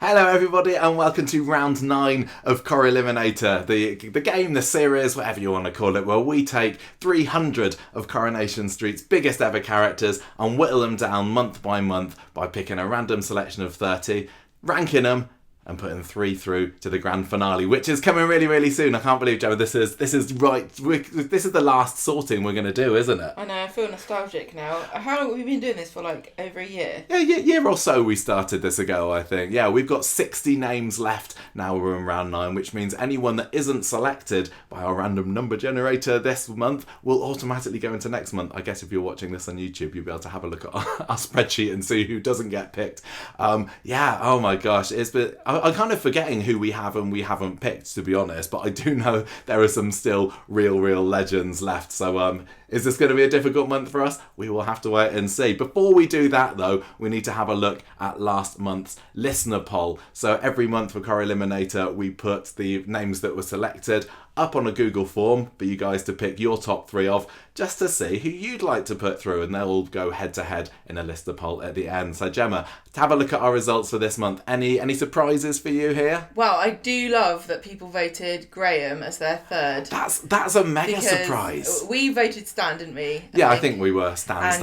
Hello everybody and welcome to round 9 of Corrieliminator, the game, the series, whatever you want to call it, where we take 300 of Coronation Street's biggest ever characters and whittle them down month by month by picking a random selection of 30, ranking them and putting 3 through to the grand finale, which is coming really, really soon. I can't believe, Gemma, this is the last sorting we're going to do, isn't it? I know, I feel nostalgic now. How long have we been doing this for, like, over a year? Yeah, year or so we started this ago, I think. Yeah, we've got 60 names left now we're in round 9, which means anyone that isn't selected by our random number generator this month will automatically go into next month. I guess if you're watching this on YouTube, you'll be able to have a look at our spreadsheet and see who doesn't get picked. Yeah, oh my gosh, I'm kind of forgetting who we have and we haven't picked, to be honest, but I do know there are some still real legends left. So is this going to be a difficult month for us? We will have to wait and see. Before we do that, though, we need to have a look at last month's listener poll. So every month for Corrieliminator, we put the names that were selected up on a Google form for you guys to pick your top 3 of, just to see who you'd like to put through, and they'll all go head to head in a listener poll at the end. So Gemma, to have a look at our results for this month, any surprises for you here? Well, I do love that people voted Graham as their third. That's a mega surprise. We voted Stan, didn't we? I think we were Stans.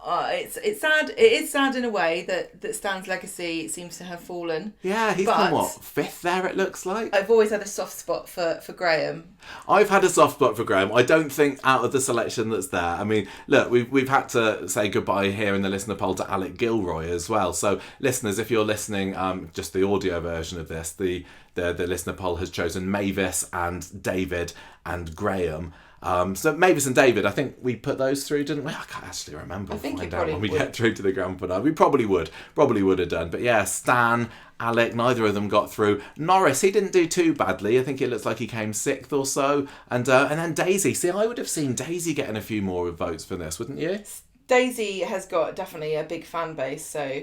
It's sad. It is sad in a way that Stan's legacy seems to have fallen. Yeah, he's come, 5th there, it looks like? I've always had a soft spot for Graham. I've had a soft spot for Graham. I don't think out of the selection that's there. I mean, look, we've had to say goodbye here in the listener poll to Alec Gilroy as well. So, listeners, if you're listening, just the audio version of this, the listener poll has chosen Mavis and David and Graham. So Mavis and David, I think we put those through, didn't we? I can't actually remember. I think find out when we get through to the grand finale. We probably would have done. But yeah, Stan, Alec, neither of them got through. Norris, he didn't do too badly. I think it looks like he came 6th or so. And then Daisy. See, I would have seen Daisy getting a few more votes for this, wouldn't you? Daisy has got definitely a big fan base, so...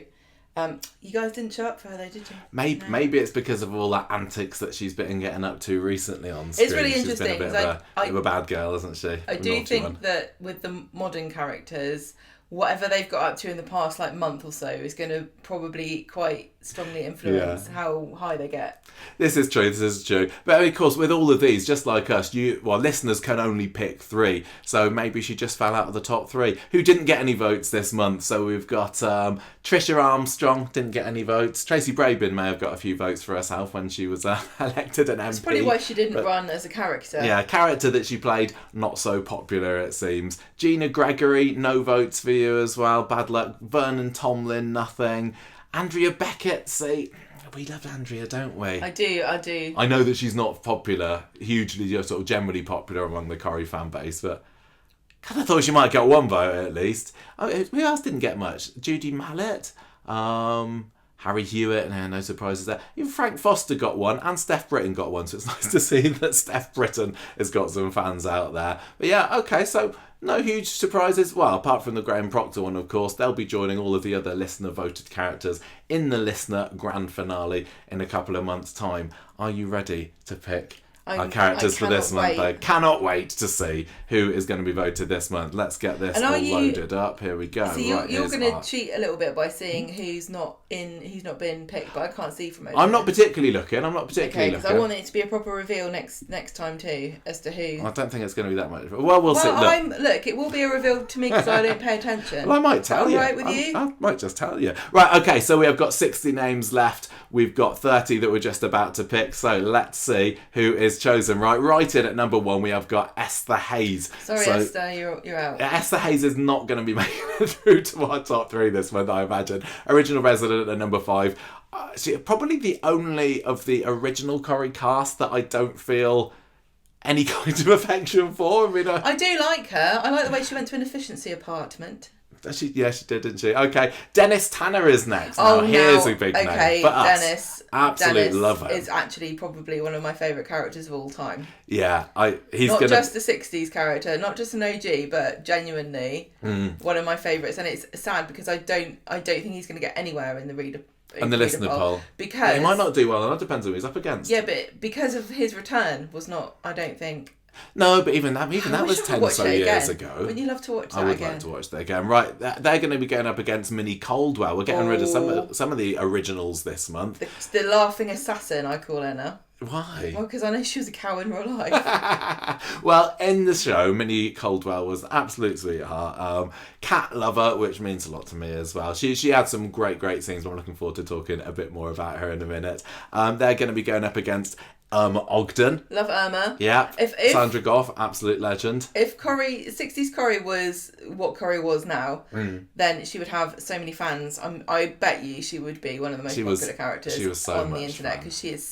you guys didn't show up for her though, did you? Maybe it's because of all that antics that she's been getting up to recently on screen. It's really interesting. She's been a bit of a bad girl, isn't she? I do think that with the modern characters, whatever they've got up to in the past month or so is going to probably quite strongly influence how high they get. This is true. But of course, with all of these, just like us, listeners can only pick 3. So maybe she just fell out of the top 3. Who didn't get any votes this month? So we've got Trisha Armstrong, didn't get any votes. Tracy Brabin may have got a few votes for herself when she was elected an MP. That's probably why she didn't run as a character. Yeah, a character that she played, not so popular it seems. Gina Gregory, no votes for you as well. Bad luck. Vernon Tomlin, nothing. Andrea Beckett, see, we love Andrea, don't we? I do. I know that she's not popular, hugely, sort of generally popular among the Corrie fan base, but I kind of thought she might get 1 vote at least. Who else didn't get much? Judy Mallett, Harry Hewitt, no surprises there. Even Frank Foster got 1, and Steph Britton got 1, so it's nice to see that Steph Britton has got some fans out there. But yeah, okay, so no huge surprises. Well, apart from the Graham Proctor one, of course, they'll be joining all of the other listener-voted characters in the listener grand finale in a couple of months' time. Are you ready to pick our characters for this month? I cannot wait to see who is going to be voted this month. Let's get this all loaded up. Here we go. So you're going to cheat a little bit by seeing who's not been picked, but I can't see from it. I'm not particularly looking. Because I want it to be a proper reveal next time too, as to who. I don't think it's going to be that much. Well, we'll see. Look, it will be a reveal to me because I don't pay attention. Well, I might tell you. All right with you? I might just tell you. Right, okay, so we have got 60 names left. We've got 30 that we're just about to pick. So let's see who is chosen. Right in at number 1, we have got Esther Hayes. Sorry, Esther, you're out. Esther Hayes is not going to be making it through to our top 3 this month, I imagine. Original resident at number 5. She's probably the only of the original Corrie cast that I don't feel any kind of affection for. I do like her. I like the way she went to an efficiency apartment. She did, didn't she? Okay, Dennis Tanner is next. Here's a big name. Okay, Dennis. Absolutely love her. Is actually probably one of my favourite characters of all time. Yeah, he's not just a 60s character, not just an OG, but genuinely one of my favourites. And it's sad because I don't think he's going to get anywhere in the reader. And the listener poll. Because he might not do well, and that depends on who he's up against. Yeah, but because of his return was not, I don't think, No, but even that was 10 so years ago. Wouldn't you love to watch that I would again? like to watch that again. Right, they're going to be going up against Minnie Caldwell. We're getting rid of some of the originals this month. The laughing assassin, I call her now. Why? Well, because I know she was a cow in real life. Well, in the show, Minnie Caldwell was an absolute sweetheart. Cat lover, which means a lot to me as well. She had some great scenes. I'm looking forward to talking a bit more about her in a minute. They're going to be going up against Ogden. Love Irma. Yeah. If Sandra Gough, absolute legend. If 60s Corrie was what Corrie was now, then she would have so many fans. I bet you she would be one of the most popular characters on the internet, because she was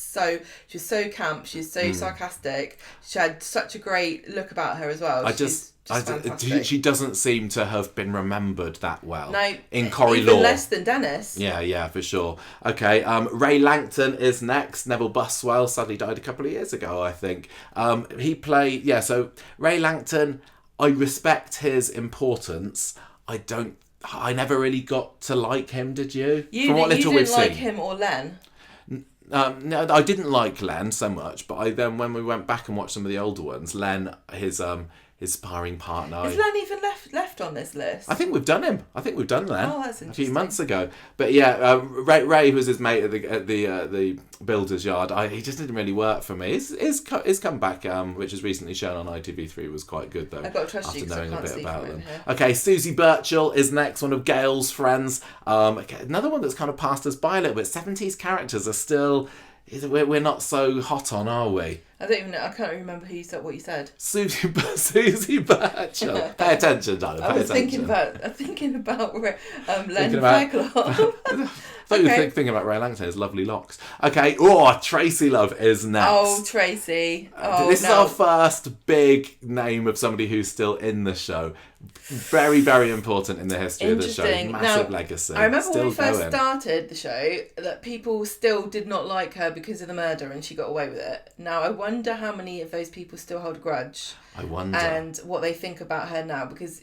so camp, she's so sarcastic. She had such a great look about her as well. She doesn't seem to have been remembered that well. No, in Corrie lore. Less than Dennis. Yeah, for sure. Okay, Ray Langton is next. Neville Buswell sadly died a couple of years ago, I think. He played... Yeah, so Ray Langton, I respect his importance. I never really got to like him, did you? You didn't like him or Len? No, I didn't like Len so much, but then when we went back and watched some of the older ones, Len, his sparring partner. Is Len even left on this list? I think we've done him. I think we've done Len. Oh, that's interesting. A few months ago. But yeah, Ray was his mate at the builder's yard. He just didn't really work for me. His comeback, which is recently shown on ITV3, was quite good though. I've got to trust you because I can't see from in here. Okay, Susie Birchall is next, one of Gail's friends. Another one that's kind of passed us by a little bit. 70s characters are still... We're not so hot on, are we? I don't even know. I can't remember what you said. Susie Birchall. Pay attention, darling. I was thinking about Len Fairclough. I thought you were thinking about Ray Langton, his lovely locks. Okay, Tracy Love is next. Oh, Tracy. This is our first big name of somebody who's still in the show. Very, very important in the history of the show. Massive legacy. I remember when we first started the show that people still did not like her because of the murder, and she got away with it. Now, I wonder how many of those people still hold a grudge. I wonder. And what they think about her now, because,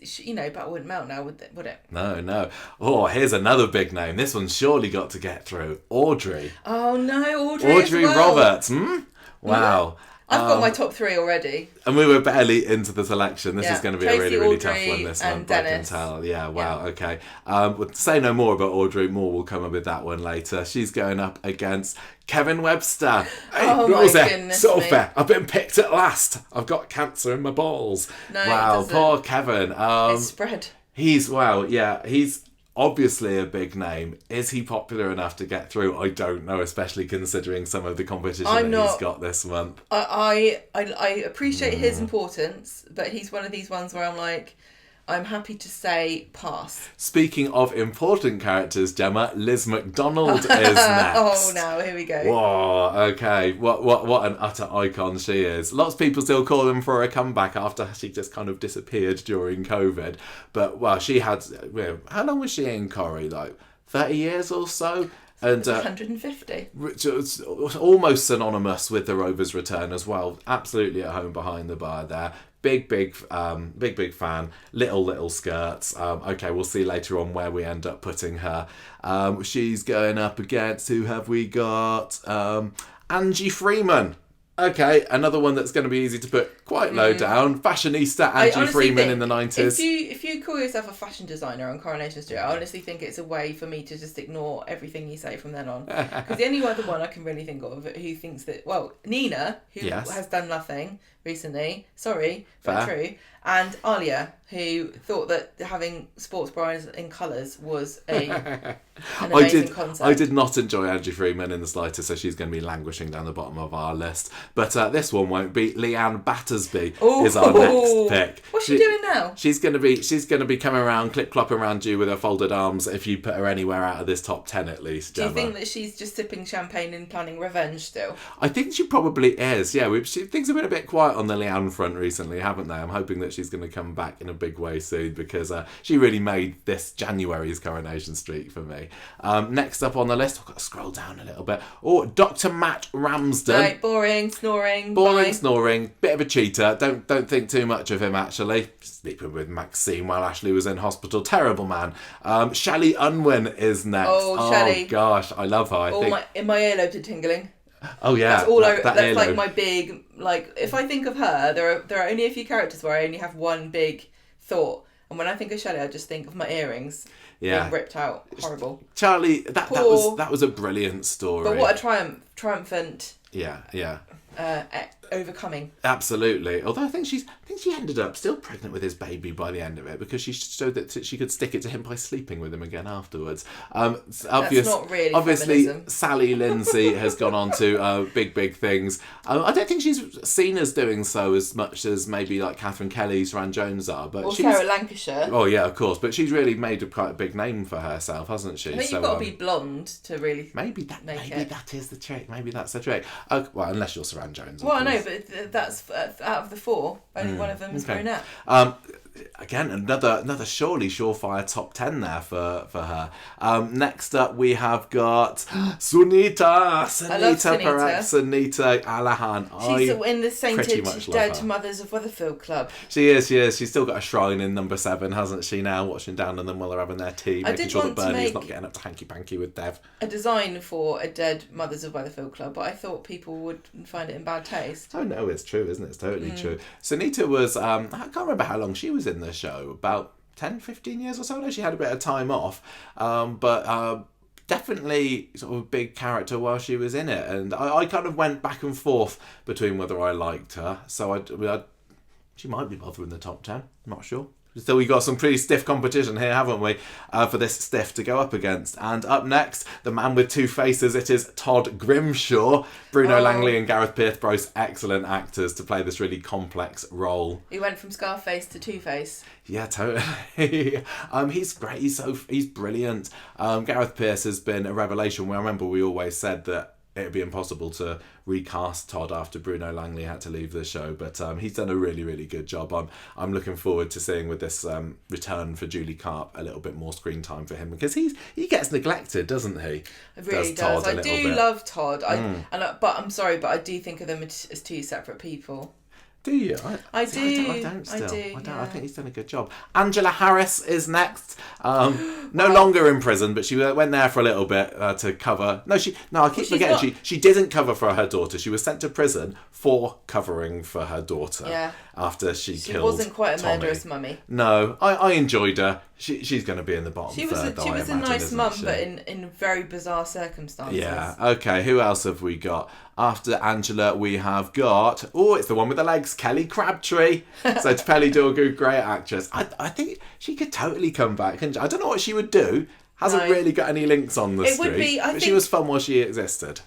but wouldn't melt now, would it? No. Oh, here's another big name. This one's surely got to get through. Audrey. Oh, no, Audrey as well. Roberts. Wow. I've got my top 3 already. And we were barely into the selection. This is going to be Tracy, a really, really Audrey, tough one this month, Dennis. I can tell. Yeah, wow, okay. We'll say no more about Audrey. More will come up with that one later. She's going up against Kevin Webster. Hey, my goodness me. I've been picked at last. I've got cancer in my balls. No, wow, poor Kevin. It's spread. He's obviously a big name. Is he popular enough to get through? I don't know, especially considering some of the competition he's got this month. I appreciate his importance, but he's one of these ones where I'm like, I'm happy to say pass. Speaking of important characters, Gemma, Liz McDonald is next. Oh, now here we go. Whoa, okay. What an utter icon she is. Lots of people still call him for a comeback after she just kind of disappeared during COVID. But, she had... how long was she in Corrie? 30 years or so? And 150. Almost synonymous with the Rover's return as well. Absolutely at home behind the bar there. Big fan. Little skirts. Okay, we'll see later on where we end up putting her. She's going up against, who have we got? Angie Freeman. Okay, another one that's going to be easy to put quite low down. Fashionista Angie Freeman in the 90s. If you call yourself a fashion designer on Coronation Street, I honestly think it's a way for me to just ignore everything you say from then on. Because the only other one I can really think of who thinks that, Nina, who has done nothing recently, sorry, but true, and Alia, who thought that having sports bras in colours was an amazing concept. I did not enjoy Angie Freeman in the slightest, so she's going to be languishing down the bottom of our list. But this one won't be. Leanne Battersby is our next pick. What's she doing now? She's going to be coming around, clip-clopping around you with her folded arms if you put her anywhere out of this top 10 at least, Gemma. Do you think that she's just sipping champagne and planning revenge still? I think she probably is, yeah. Things have been a bit quiet on the Leanne front recently, haven't they? I'm hoping that she's going to come back in a big way soon because she really made this January's Coronation Street for me. Next up on the list, I've got to scroll down a little bit. Dr. Matt Ramsden. Right, boring, snoring. Snoring. Bit of a cheater. Don't think too much of him, actually. Sleeping with Maxine while Ashley was in hospital. Terrible man. Shelley Unwin is next. Oh, Shelley. Gosh, I love her. My earlobes are tingling. Oh yeah, that's like my big, like, if I think of her, there are only a few characters where I only have one big thought, and when I think of Shelley, I just think of my earrings being ripped out. Horrible. Charlie, that was a brilliant story. But what a triumphant. Yeah. Overcoming. Absolutely. Although I think she ended up still pregnant with his baby by the end of it, because she showed that she could stick it to him by sleeping with him again afterwards. That's not really obviously feminism. Sally Lindsay has gone on to big things. I don't think she's seen as doing so as much as maybe like Catherine Kelly, Saran Jones are, but Sarah Lancashire. Oh yeah, of course. But she's really made quite a big name for herself, hasn't she? I think you've got to be blonde to really maybe that is the trick. Maybe that's the trick. Well, unless you're Saran Jones. Well, I know, but that's out of the four. Only one of them is brunette. Again, another surefire top 10 there for her. Next up, we have got Sunita Alahan. She's in the Sainted Dead Mothers of Weatherfield Club. She is. She's still got a shrine in number 7, hasn't she, now, watching down on them while they're having their tea, making sure that Bernie's not getting up to hanky-panky with Dev. A design for a Dead Mothers of Weatherfield Club, but I thought people would find it in bad taste. Oh no, it's true, isn't it? It's totally true. Sunita was, I can't remember how long she was in the show, about 10, 15 years or so. I know she had a bit of time off, but definitely sort of a big character while she was in it, and I kind of went back and forth between whether I liked her, so she might be bothering the top 10, I'm not sure. So we got some pretty stiff competition here, haven't we, for this stiff to go up against. And up next, the man with two faces, it is Todd Grimshaw. Bruno Langley and Gareth Pierce, both excellent actors to play this really complex role. He went from Scarface to Two-Face. Yeah, totally. He's great. He's brilliant. Gareth Pierce has been a revelation. I remember we always said that it would be impossible to recast Todd after Bruno Langley had to leave the show, but he's done a really, really good job. I'm looking forward to seeing with this return for Julie Carp a little bit more screen time for him, because he gets neglected, doesn't he? It really does. I do love Todd. But I'm sorry, but I do think of them as two separate people. Do you? I do. I don't. I think he's done a good job. Angela Harris is next. No longer in prison, but she went there for a little bit to cover. I keep forgetting. She didn't cover for her daughter. She was sent to prison for covering for her daughter. Yeah. After she killed Tommy. She wasn't quite a murderous mummy. No, I enjoyed her. She's going to be in the bottom third. She was a nice mum, but in very bizarre circumstances. Yeah. Okay. Who else have we got? After Angela, we have got... Oh, it's the one with the legs, Kelly Crabtree. So Pelly Dorgu, great actress. I think she could totally come back. I don't know what she would do. Hasn't really got any links on the street. Would be, but she was fun while she existed.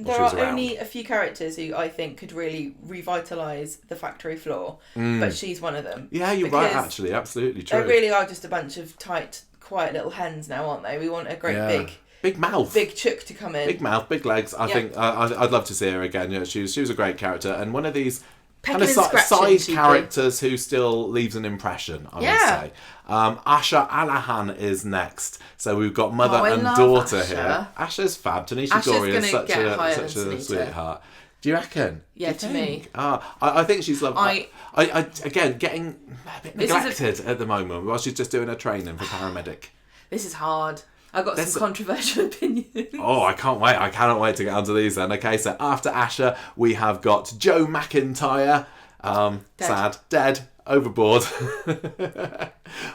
There are only a few characters who I think could really revitalise the factory floor, but she's one of them. Yeah, you're right, actually. Absolutely true. They really are just a bunch of tight, quiet little hens now, aren't they? We want a great big mouth. Big chook to come in. Big mouth, big legs. I think I'd love to see her again. Yeah, she was a great character, and one of these kind of side characters who still leaves an impression, I would say. Asha Alahan is next. So we've got mother and daughter here. Asha's fab. Tanisha Gori is such a sweetheart. Do you reckon? Yeah, to me. I think she's lovely. I again, getting a bit neglected at the moment while she's just doing her training for paramedic. This is hard. I've got some controversial opinions. Oh, I can't wait. I cannot wait to get onto these then. Okay, so after Asha, we have got Joe McIntyre. Dead. Overboard.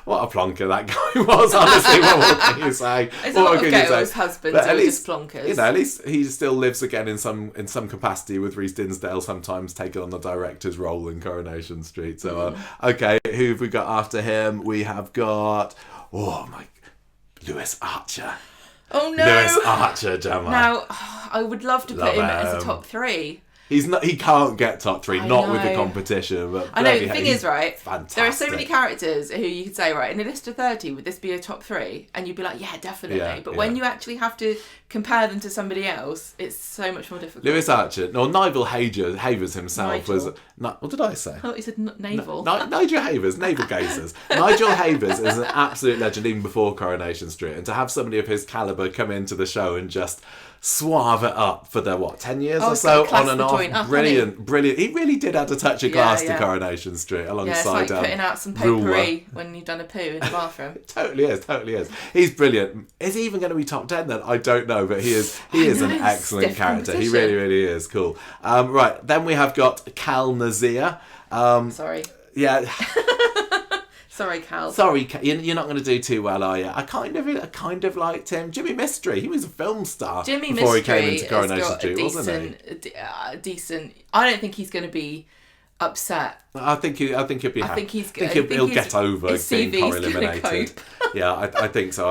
What a plonker that guy was, honestly. What can you say? It's a lot of Gail's husbands who are just plonkers. At least he still lives again in some capacity, with Rhys Dinsdale sometimes taking on the director's role in Coronation Street. So, okay, who have we got after him? We have got... Oh, my... Lewis Archer. Oh, no. Lewis Archer, Gemma. Now, I would love to put him as a top 3. He can't get top 3, not with the competition. But I know, the thing is, right, fantastic. There are so many characters who you could say, right, in a list of 30, would this be a top 3? And you'd be like, yeah, definitely. But when you actually have to compare them to somebody else, it's so much more difficult. Lewis Archer, Nigel Havers himself was... What did I say? I thought you said navel. Nigel Havers, navel gazers. Nigel Havers is an absolute legend even before Coronation Street. And to have somebody of his calibre come into the show and just suave it up for the 10 years or so, on and off. Brilliant. He really did add a touch of class to Coronation Street alongside. Yeah, it's like putting out some potpourri when you've done a poo in the bathroom. Totally is. He's brilliant. Is he even going to be top 10 then? I don't know, but he is an excellent character. He really is cool. Right, then we have got Cal Nazir. Sorry. Yeah. Sorry, Cal. Sorry, you're not going to do too well, are you? I kind of liked him. Jimmy Mystery, he was a film star before he came into Coronation Street, wasn't he? Decent. I don't think he's going to be upset. I think he'll be happy. He'll get over being Corrieliminated. Yeah, I think so.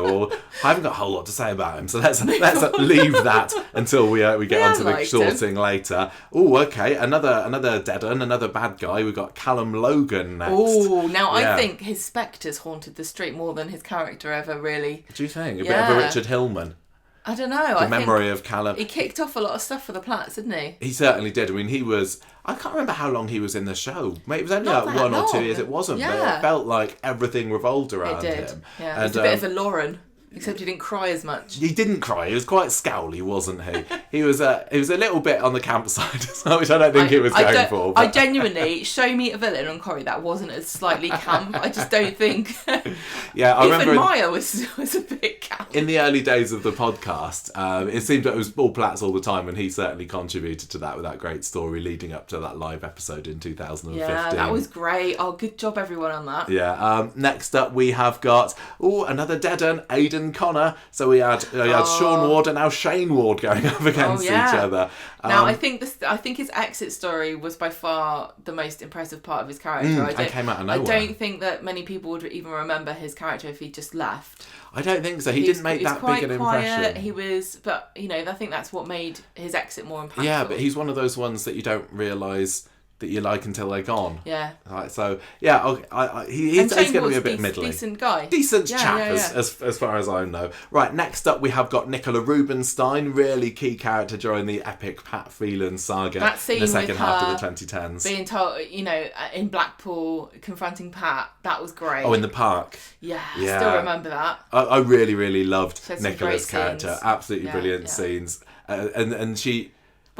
Well, I haven't got a whole lot to say about him, so let's leave that until we get onto the sorting later. Oh, okay. Another dead un, another bad guy. We've got Callum Logan next. Oh, now I think his spectres haunted the street more than his character ever really. Do you think? A bit of a Richard Hillman. I don't know. The memory of Callum. He kicked off a lot of stuff for the Platts, didn't he? He certainly did. I mean, I can't remember how long he was in the show. Maybe it was only like 1 or 2 years. It wasn't, but it felt like everything revolved around him. Yeah, and, he was a bit of a Lauren. Except he didn't cry as much. He didn't cry. He was quite scowly, wasn't he? He was a little bit on the campside, which I don't think he was going for. But... I genuinely, show me a villain on Corrie that wasn't as slightly camp. I just don't think. Yeah, I remember. Even Maya was a bit camp. In the early days of the podcast, it seemed like it was all Platts all the time, and he certainly contributed to that with that great story leading up to that live episode in 2015. Yeah, that was great. Oh, good job everyone on that. Yeah. Next up, we have got another dead un, Aidan Connor. So we had Sean Ward and now Shane Ward going up against each other. Now I think his exit story was by far the most impressive part of his character. It came out of nowhere. I don't think that many people would even remember his character if he just left. I don't think so. He didn't make that big an impression. He was, but I think that's what made his exit more impactful. Yeah, but he's one of those ones that you don't realise that you like until they're gone. Yeah. Right, so yeah, he's going to be a bit middling. Decent guy. Decent chap, as far as I know. Right, next up we have got Nicola Rubinstein, really key character during the epic Pat Phelan saga that scene in the second with half her of the 2010s. Being told, in Blackpool, confronting Pat, that was great. Oh, in the park. Yeah. I still remember that. I really, really loved Nicola's character. Scenes. Absolutely brilliant scenes. And she...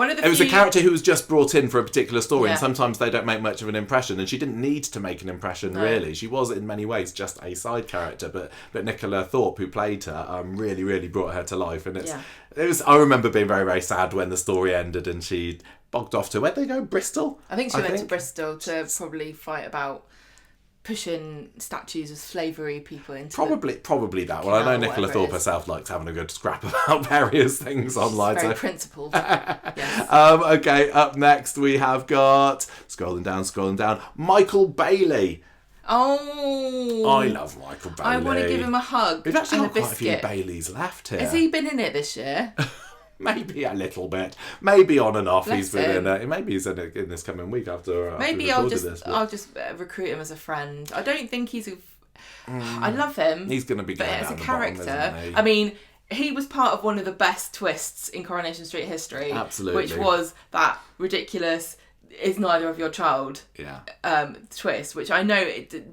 It was a character who was just brought in for a particular story, and sometimes they don't make much of an impression, and she didn't need to make an impression, really. She was, in many ways, just a side character, but Nicola Thorpe, who played her, really, really brought her to life, and it was. I remember being very, very sad when the story ended, and she bogged off to, where'd they go, Bristol? I think she went to Bristol to probably fight about pushing statues of slavery people into probably that. Well, I know Nicola Thorpe herself likes having a good scrap about various things online. Very principled. Yes. Okay, up next we have got scrolling down. Michael Bailey. Oh, I love Michael Bailey. I want to give him a hug. We've actually got quite a few Baileys left here. Has he been in it this year? Maybe a little bit. Maybe on and off. He's been in it. Maybe he's in this coming week after. Maybe I'll just recruit him as a friend. I don't think he's. I love him. He's going to be going as a character. Bottom, isn't he? I mean, he was part of one of the best twists in Coronation Street history. Absolutely. Which was that ridiculous "is neither of your child" twist, which I know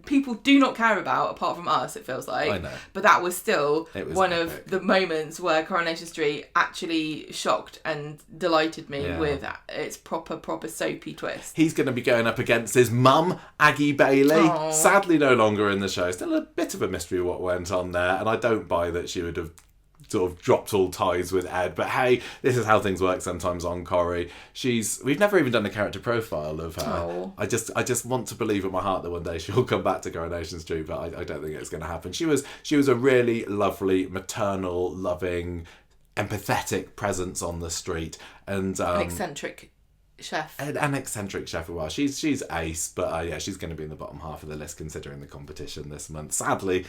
people do not care about apart from us, it feels like. I know. But that was still one epic. of the moments where Coronation Street actually shocked and delighted me with its proper soapy twist. He's going to be going up against his mum, Aggie Bailey. Aww. Sadly no longer in the show. Still a bit of a mystery what went on there, and I don't buy that she would have sort of dropped all ties with Ed, but hey, this is how things work sometimes on Corrie. We've never even done a character profile of her. Oh. I just want to believe in my heart that one day she'll come back to Coronation Street, but I don't think it's going to happen. She was a really lovely, maternal, loving, empathetic presence on the street, and an eccentric chef. An eccentric chef as well. She's ace, but she's going to be in the bottom half of the list considering the competition this month. Sadly,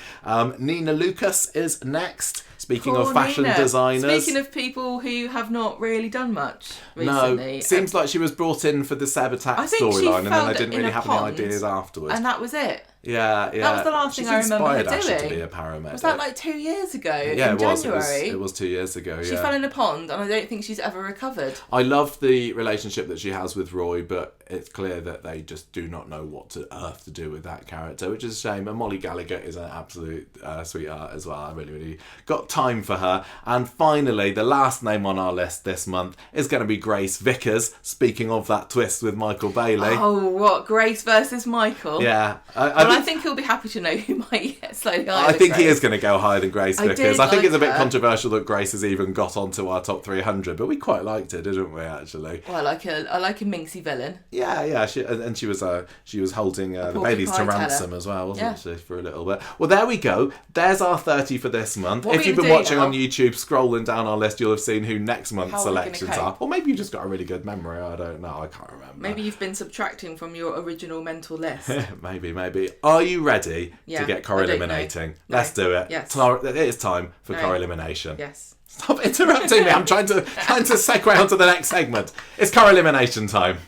Nina Lucas is next. Speaking of fashion designers. Speaking of people who have not really done much recently. No, seems like she was brought in for the Seb Attack storyline and then they didn't really have any ideas afterwards. And that was it. Yeah. That was the last thing I remember her doing. Ashley to be a paramedic. Was that like 2 years ago? Yeah, in January? It was 2 years ago. She fell in a pond, and I don't think she's ever recovered. I love the relationship that she has with Roy, but it's clear that they just do not know what to earth to do with that character, which is a shame. And Molly Gallagher is an absolute sweetheart as well. I really, really got time for her. And finally, the last name on our list this month is going to be Grace Vickers. Speaking of that twist with Michael Bailey. Oh, what? Grace versus Michael? Yeah. I think he'll be happy to know who might get slightly higher. I think he is going to go higher than Grace Vickers. I think it's a bit her. controversial that Grace has even got onto our top 300, but we quite liked it, didn't we? Actually. Well, I like a minxy villain. Yeah. She was holding the Baileys to ransom as well, wasn't she, for a little bit? Well, there we go. There's our 30 for this month. If you've been watching on YouTube, scrolling down our list, you'll have seen who next month's selections are. Or maybe you've just got a really good memory. I don't know. I can't remember. Maybe you've been subtracting from your original mental list. Maybe. Are you ready to get Corrieliminating? Let's do it. Yes. It is time for Corrielimination. Yes. Stop interrupting me. I'm trying to segue onto the next segment. It's Corrielimination time.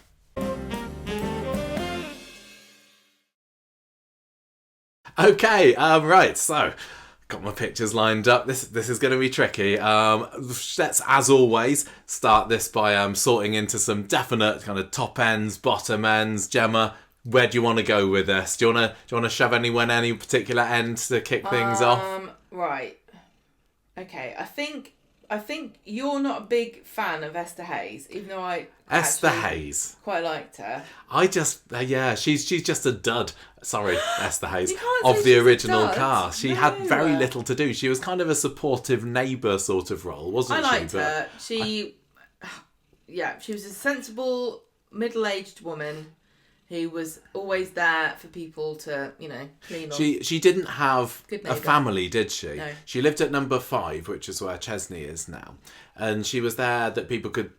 Okay, right, so got my pictures lined up. This is going to be tricky. Let's, as always, start this by sorting into some definite kind of top ends, bottom ends. Gemma, where do you want to go with this? Do you want to shove anyone any particular end to kick things off? Right. Okay, I think you're not a big fan of Esther Hayes, even though I Esther Hayes quite liked her. I just she's just a dud. Sorry, Esther Hayes of the original cast. She had very little to do. She was kind of a supportive neighbour sort of role, wasn't she? I liked her. She was a sensible middle-aged woman who was always there for people to, clean on. She didn't have a family, did she? No. She lived at number 5, which is where Chesney is now. And she was there that people could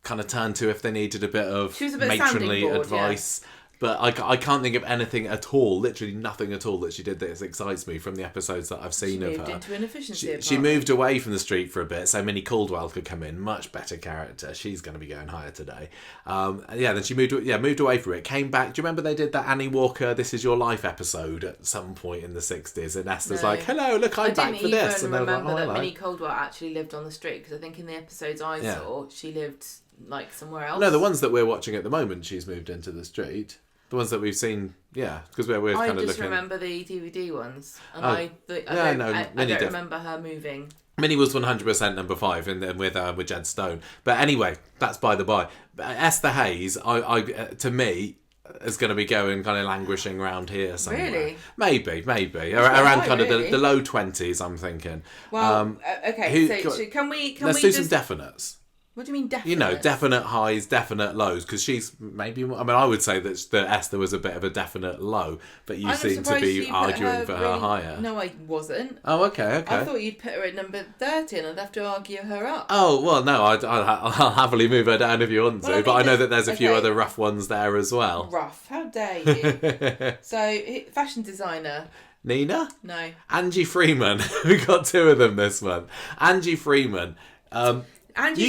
kind of turn to if they needed a bit of matronly advice. Yeah. But I can't think of anything at all, literally nothing at all that she did that excites me from the episodes that I've seen of her. She moved into an efficiency apartment. She moved away from the street for a bit, so Minnie Caldwell could come in. Much better character. She's going to be going higher today. Then she moved away from it. Came back. Do you remember they did that Annie Walker This Is Your Life episode at some point in the 60s? And Esther's like, hello, look, I'm back for this. And I didn't even remember that Minnie Caldwell actually lived on the street, because I think in the episodes I saw, she lived like somewhere else. No, the ones that we're watching at the moment, she's moved into the street. The ones that we've seen, because we're kind of looking. I just remember the DVD ones, and I don't remember her moving. Minnie was 100% number 5, and with Jed Stone. But anyway, that's by the by. Esther Hayes, to me, is going to be going kind of languishing around here somewhere. Really? Maybe around kind of the low 20s. I'm thinking. Well, okay. So can we let's do some definites. What do you mean definite? Definite highs, definite lows, because she's maybe... I would say that Esther was a bit of a definite low, but you seem to be arguing for her higher. No, I wasn't. Oh, okay. I thought you'd put her at number 30 and I'd have to argue her up. Oh, well, no, I'll happily move her down if you want to, but I know that there's a few other rough ones there as well. Rough? How dare you? So, fashion designer... Nina? No. Angie Freeman. We got 2 of them this month. Angie Freeman...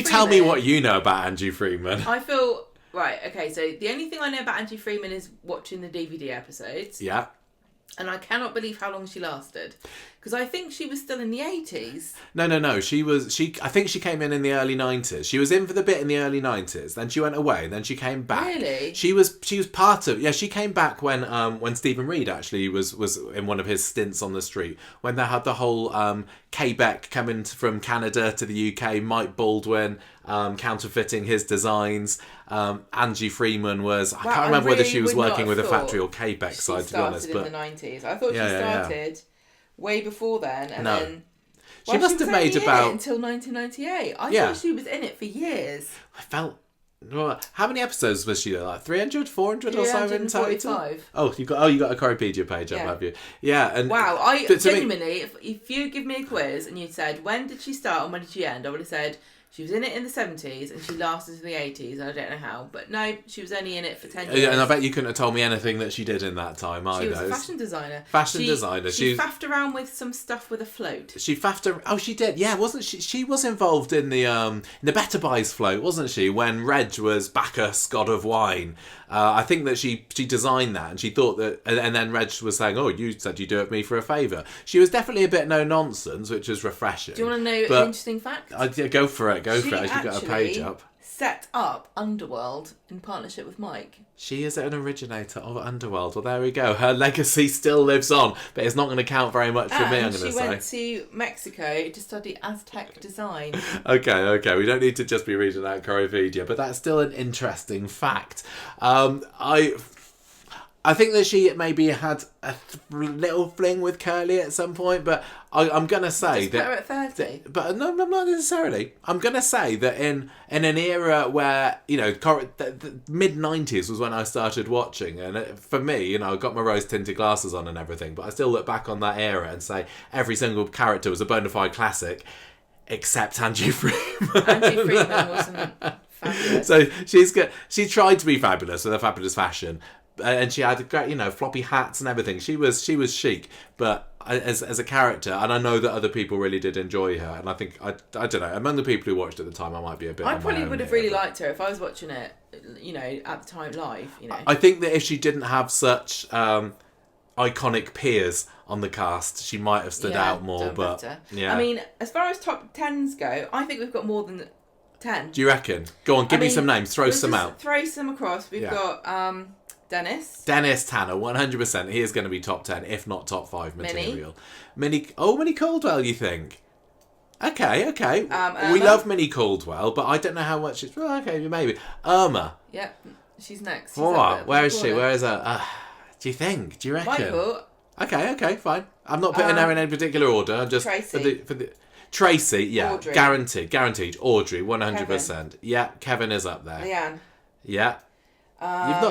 tell me what you know about Angie Freeman. I feel... Right, okay, so the only thing I know about Angie Freeman is watching the DVD episodes. Yeah. And I cannot believe how long she lasted. Because I think she was still in the 80s. No. I think she came in the early 90s. She was in for the bit in the early 90s. Then she went away. Then she came back. Really? She was part of... Yeah, she came back when Stephen Reed actually was in one of his stints on the street. When they had the whole Kay Beck coming from Canada to the UK, Mike Baldwin counterfeiting his designs. Angie Freeman was... I can't remember whether she was working with a factory or Kay Beck side, to be honest. But in the 90s. I thought she started... way before then, and then she must have made about until 1998. I thought she was in it for years. I felt. How many episodes was she there? Like 300, 400 or so in total? Oh, you got a Corripedia page up, have you? Yeah, and wow, I genuinely, if you give me a quiz and you said when did she start and when did she end, I would have said She was in it in the 70s and she lasted to the 80s. I don't know how, but no, she was only in it for 10 years. And I bet you couldn't have told me anything that she did in that time either. She was a fashion designer. She faffed around with some stuff with a float. She faffed around. Oh, she did. Yeah, wasn't she? She was involved in the Better Buys float, wasn't she? When Reg was Bacchus, god of wine. I think that she designed that, and she thought that, and then Reg was saying, "Oh, you said you'd do it for me for a favour." She was definitely a bit no nonsense, which was refreshing. Do you want to know an interesting fact? Yeah, go for it. Go for it. She's got a page up. Set up Underworld in partnership with Mike. She is an originator of Underworld. Well, there we go. Her legacy still lives on, but it's not going to count very much for me, I'm going to say. She went to Mexico to study Aztec design. Okay. We don't need to just be reading out Corrieliminator, but that's still an interesting fact. I think that she maybe had a little fling with Curly at some point, but I'm going to say just put her at 30. But no, not necessarily. I'm going to say that in an era where, the mid-90s was when I started watching, and for me, I got my rose-tinted glasses on and everything, but I still look back on that era and say every single character was a bona fide classic, except Angie Freeman. Angie Freeman wasn't fabulous. So she tried to be fabulous with her fabulous fashion. And she had great, floppy hats and everything. She was chic, but as a character, and I know that other people really did enjoy her. And I think I don't know, among the people who watched at the time, I might be a bit. I probably would have really liked her if I was watching it, at the time live. I think that if she didn't have such iconic peers on the cast, she might have stood out more. But better. Yeah, I mean, as far as top 10s go, I think we've got more than 10. Do you reckon? Go on, give me some names. Throw some out. Throw some across. We've got. Dennis Tanner, 100%. He is going to be top 10, if not top 5 material. Minnie Caldwell, you think? Okay. We love Minnie Caldwell, but I don't know how much it's... Well, okay, maybe. Irma. Yep, she's next. Where is she? Where is her? Do you think? Do you reckon? Michael. Okay, fine. I'm not putting her in any particular order. I'm just... Tracy. For the Tracy, yeah. Audrey. Guaranteed. Audrey, 100%. Kevin. Yeah, Kevin is up there. Leanne. Yeah.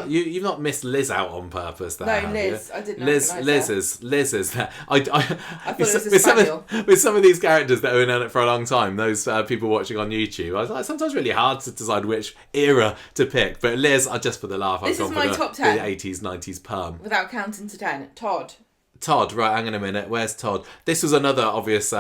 You've not missed Liz out on purpose there. No, Liz. You? I didn't. Liz is there. I thought it was a spaniel. With some of these characters that have been in it for a long time, those people watching on YouTube, I was like, sometimes really hard to decide which era to pick. But Liz, just for the laugh, I've gone for top 10. The 80s, 90s perm. Without counting to 10. Todd, right, hang on a minute. Where's Todd? This was another obvious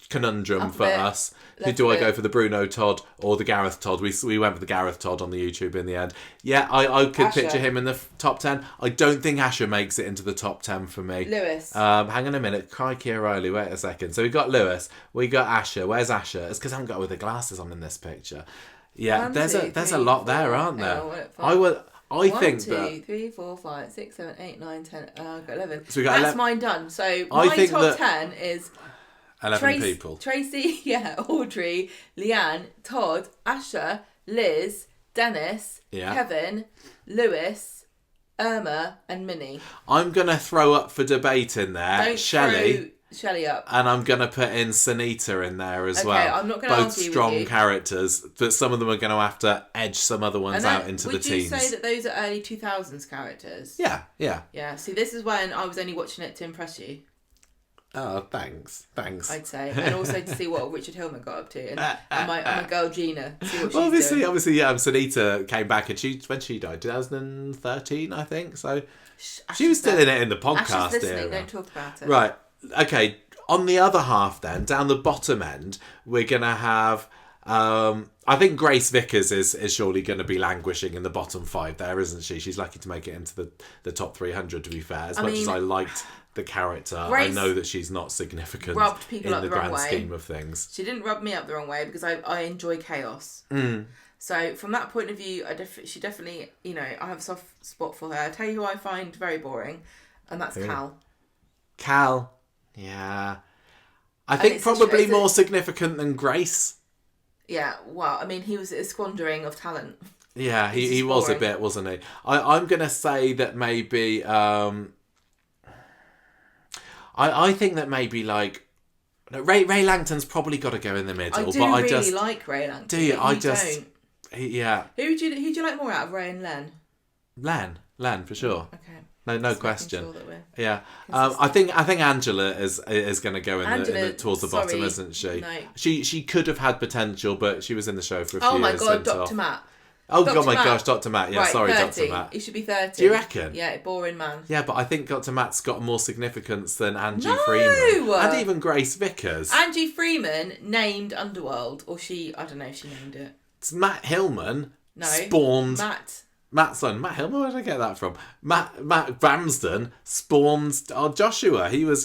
conundrum for us. Do I go for the Bruno Todd or the Gareth Todd? We went for the Gareth Todd on the YouTube in the end. Yeah, I could picture him in the top 10. I don't think Asher makes it into the top 10 for me. Lewis. Hang on a minute. Crikey O'Reilly, wait a second. So we got Lewis. We got Asher. Where's Asher? It's because I haven't got her with the glasses on in this picture. Yeah, there's a lot there, aren't there? I think 1, 2, 3, 4, 5, 6, 7, 8, 9, 10. I've got 11. So that's mine done. So my top 10 is 11 people. Tracy, Audrey, Leanne, Todd, Asher, Liz, Dennis, Kevin, Lewis, Irma, and Minnie. I'm gonna throw up for debate in there. Shelley up. And I'm going to put in Sunita in there as well. Okay, I'm not going to argue with you. Both strong characters, but some of them are going to have to edge some other ones out into the teens. Would you say that those are early 2000s characters? Yeah. Yeah, see, this is when I was only watching it to impress you. Oh, thanks. I'd say. And also to see what Richard Hillman got up to. And my girl Gina, see what she's doing. Obviously, Sunita came back and when she died, 2013, I think. So she was still in it in the podcast era. Don't talk about it. Right. Okay, on the other half then, down the bottom end, we're going to have... I think Grace Vickers is surely going to be languishing in the bottom 5 there, isn't she? She's lucky to make it into the top 300, to be fair. As much as I liked the character, Grace I know that she's not significant in the grand scheme of things. She didn't rub me up the wrong way because I enjoy chaos. So from that point of view, she definitely, I have a soft spot for her. I'll tell you who I find very boring, and that's Cal. Cal. Yeah. I think probably more significant than Grace. Yeah, well, I mean, he was a squandering of talent. Yeah, he was a bit, wasn't he? I'm going to say that maybe... I think that maybe, like... Ray Langton's probably got to go in the middle. I really like Ray Langton. Do you? Don't. Who do you like more out of Ray and Len? Len, for sure. Okay. No question. Sure yeah, I think Angela is going to go towards the bottom, isn't she? No. She could have had potential, but she was in the show for a few years. Oh my god, Dr. Matt. Oh god, my gosh, Dr. Matt. Yeah, right, sorry, 30. Dr. Matt. He should be 30. Do you reckon? Yeah, boring man. Yeah, but I think Dr. Matt's got more significance than Angie Freeman. And even Grace Vickers. Angie Freeman named Underworld, or I don't know if she named it. It's Matt Hillman. No. Spawned. Matt Hillman, where did I get that from? Matt Bramsden spawned Joshua. He was,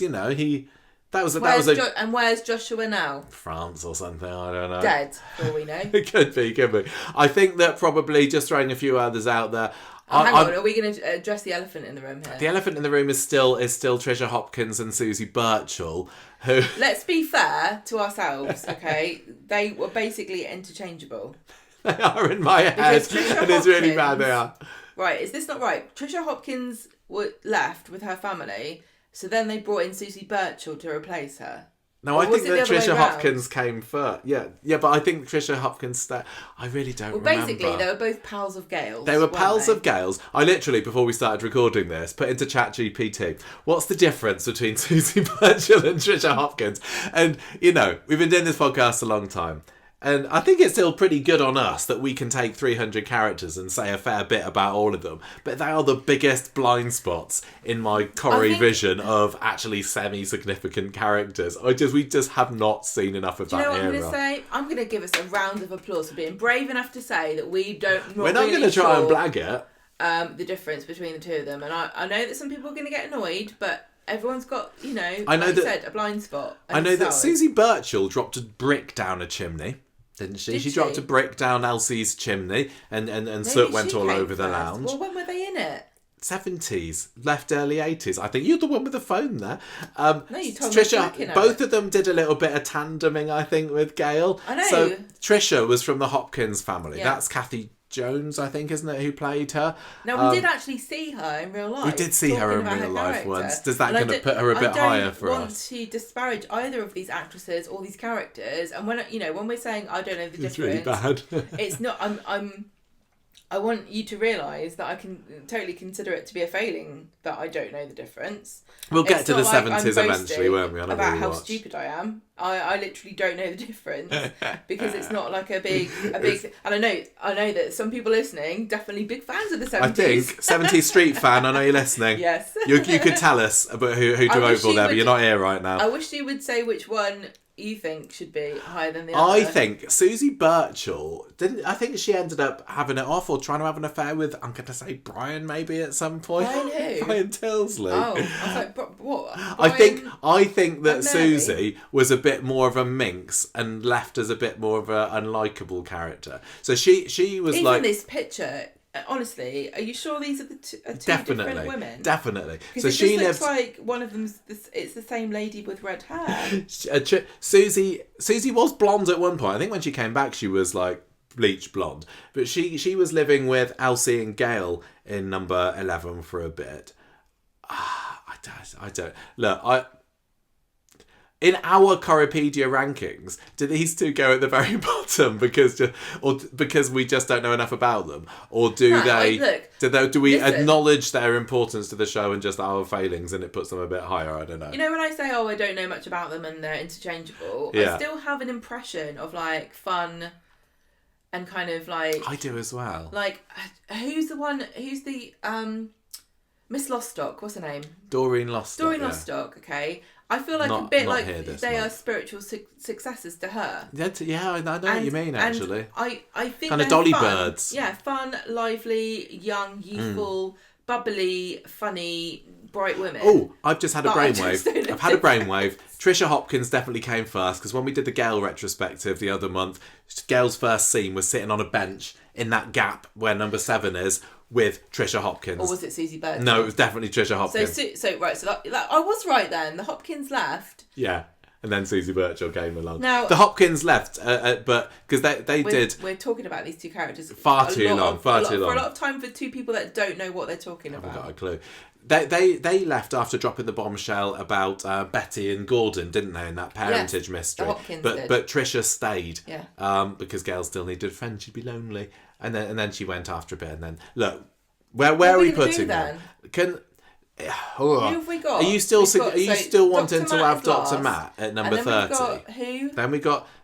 that was and where's Joshua now? France or something, I don't know. Dead, for all we know. It could be. I think that probably, just throwing a few others out there. Hang on, are we going to address the elephant in the room here? The elephant in the room is still Trisha Hopkins and Susie Birchall, who... Let's be fair to ourselves, okay? They were basically interchangeable. They are in my head, and it's really bad they are. Right, is this not right? Trisha Hopkins left with her family, so then they brought in Susie Birchall to replace her. No, I think that Trisha Hopkins came first. Yeah, but I think Trisha Hopkins... I really don't remember. Well, basically, they were both pals of Gales. They were pals of Gales. I literally, before we started recording this, put into ChatGPT, what's the difference between Susie Birchall and Trisha Hopkins? And, we've been doing this podcast a long time. And I think it's still pretty good on us that we can take 300 characters and say a fair bit about all of them. But they are the biggest blind spots in my Corrie vision of actually semi-significant characters. We just have not seen enough of that era. Do you know what I'm going to say? I'm going to give us a round of applause for being brave enough to say that we're not going to try and blag it. The difference between the two of them. And I know that some people are going to get annoyed, but... Everyone's got, a blind spot. I know that Susie Birchall dropped a brick down a chimney, didn't she? She dropped a brick down Elsie's chimney and soot went all over the lounge. Well, when were they in it? 70s, left early 80s. I think you're the one with the phone there. No, you told Trisha, me. Both of them did a little bit of tandeming, I think, with Gail. I know. So Trisha was from the Hopkins family. Yeah. That's Kathy Jones, I think, isn't it, who played her? Now, we did actually see her in real life. We did see her in real life once. Does that kind of put her a bit higher for us? I don't want to disparage either of these actresses or these characters. And when we're saying I don't know the difference, really bad. It's not. I want you to realise that I can totally consider it to be a failing that I don't know the difference. We'll get to the 70s eventually, won't we? About how stupid I am. I literally don't know the difference because it's not like a big. And I know that some people listening definitely big fans of the 70s. I think 70s Street fan. I know you're listening. Yes. You could tell us about who to vote for there, but you're not here right now. I wish you would say which one you think should be higher than the other. I think Susie Birchall I think she ended up having it off or trying to have an affair with, I'm going to say Brian maybe at some point. Brian who? Brian Tilsley. Oh, I was like, what? Brian... I think that Susie was a bit more of a minx and left as a bit more of an unlikable character. So she was even like... this picture... Honestly, are you sure these are the two different women? Definitely. So she looks like one of them's. It's the same lady with red hair. Susie was blonde at one point. I think when she came back, she was like bleach blonde. But she was living with Elsie and Gail in number 11 for a bit. I don't look. In our Corripedia rankings, do these two go at the very bottom because we just don't know enough about them, or do we acknowledge their importance to the show and just our failings, and it puts them a bit higher? I don't know. When I say I don't know much about them and they're interchangeable, I still have an impression of like fun and kind of like I do as well. Like who's the Miss Lostock? What's her name? Doreen Lostock. Lostock. Okay. I feel like a bit like they are spiritual successors to her. Yeah, I know what you mean, actually. I think kind of dolly birds. Yeah, fun, lively, young, youthful, bubbly, funny, bright women. Oh, I've just had a brainwave. I've had a brainwave. Trisha Hopkins definitely came first because when we did the Gail retrospective the other month, Gail's first scene was sitting on a bench in that gap where number 7 is, with Trisha Hopkins. Or was it Susie Birchall? No, it was definitely Trisha Hopkins. So that, I was right then. The Hopkins left. Yeah, and then Susie Birchall came along. Now, the Hopkins left, but because they did... We're talking about these two characters far too long. For a lot of time for two people that don't know what they're talking about. I haven't got a clue. They left after dropping the bombshell about Betty and Gordon, didn't they, in that parentage mystery? The Hopkins did. But Trisha stayed. Yeah. Because Gail still needed a friend, she'd be lonely. And then she went after a bit, and then look, where are we putting them? Who have we got? Are you still wanting to have Dr. Dr. Matt at number 30? We've got who?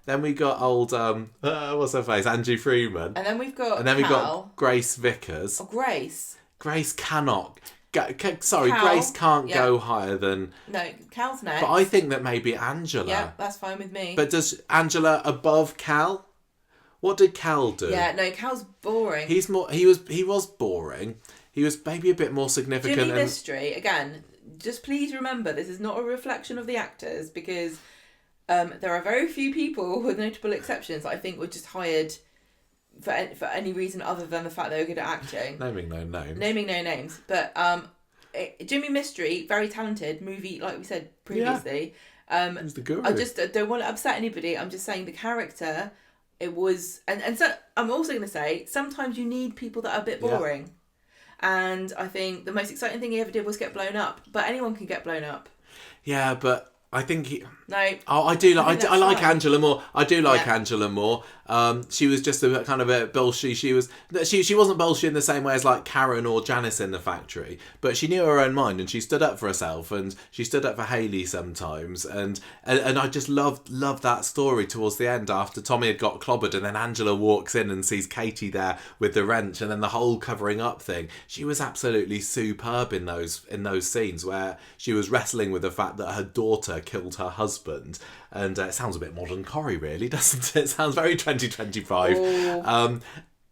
Then we got old what's her face? Angie Freeman. And then we've got we got Grace Vickers. Oh, Grace. Grace cannot. Grace can't go higher than. No, Cal's next. But I think that maybe Angela. Yeah, that's fine with me. But does Angela above Cal? What did Cal do? Yeah, no, Cal's boring. He was boring. He was maybe a bit more significant. Jimmy Mystery, again, just please remember, this is not a reflection of the actors, because there are very few people, with notable exceptions, that I think were just hired for any reason other than the fact they were good at acting. Naming no names. But Jimmy Mystery, very talented, movie, like we said previously. Yeah. He was the guru. I don't want to upset anybody. I'm just saying the character, it was... And so I'm also going to say, sometimes you need people that are a bit boring. Yeah. And I think the most exciting thing he ever did was get blown up. But anyone can get blown up. Yeah, but I think he... No. Oh, I like Angela more. I do like Angela more. She was just a kind of a bullshit. She wasn't bullshit in the same way as like Karen or Janice in The Factory, but she knew her own mind and she stood up for herself and she stood up for Hayley sometimes. And I just loved that story towards the end after Tommy had got clobbered and then Angela walks in and sees Katie there with the wrench and then the whole covering up thing. She was absolutely superb in those scenes where she was wrestling with the fact that her daughter killed her husband. And it sounds a bit modern Corrie, really, doesn't it? It sounds very 2025.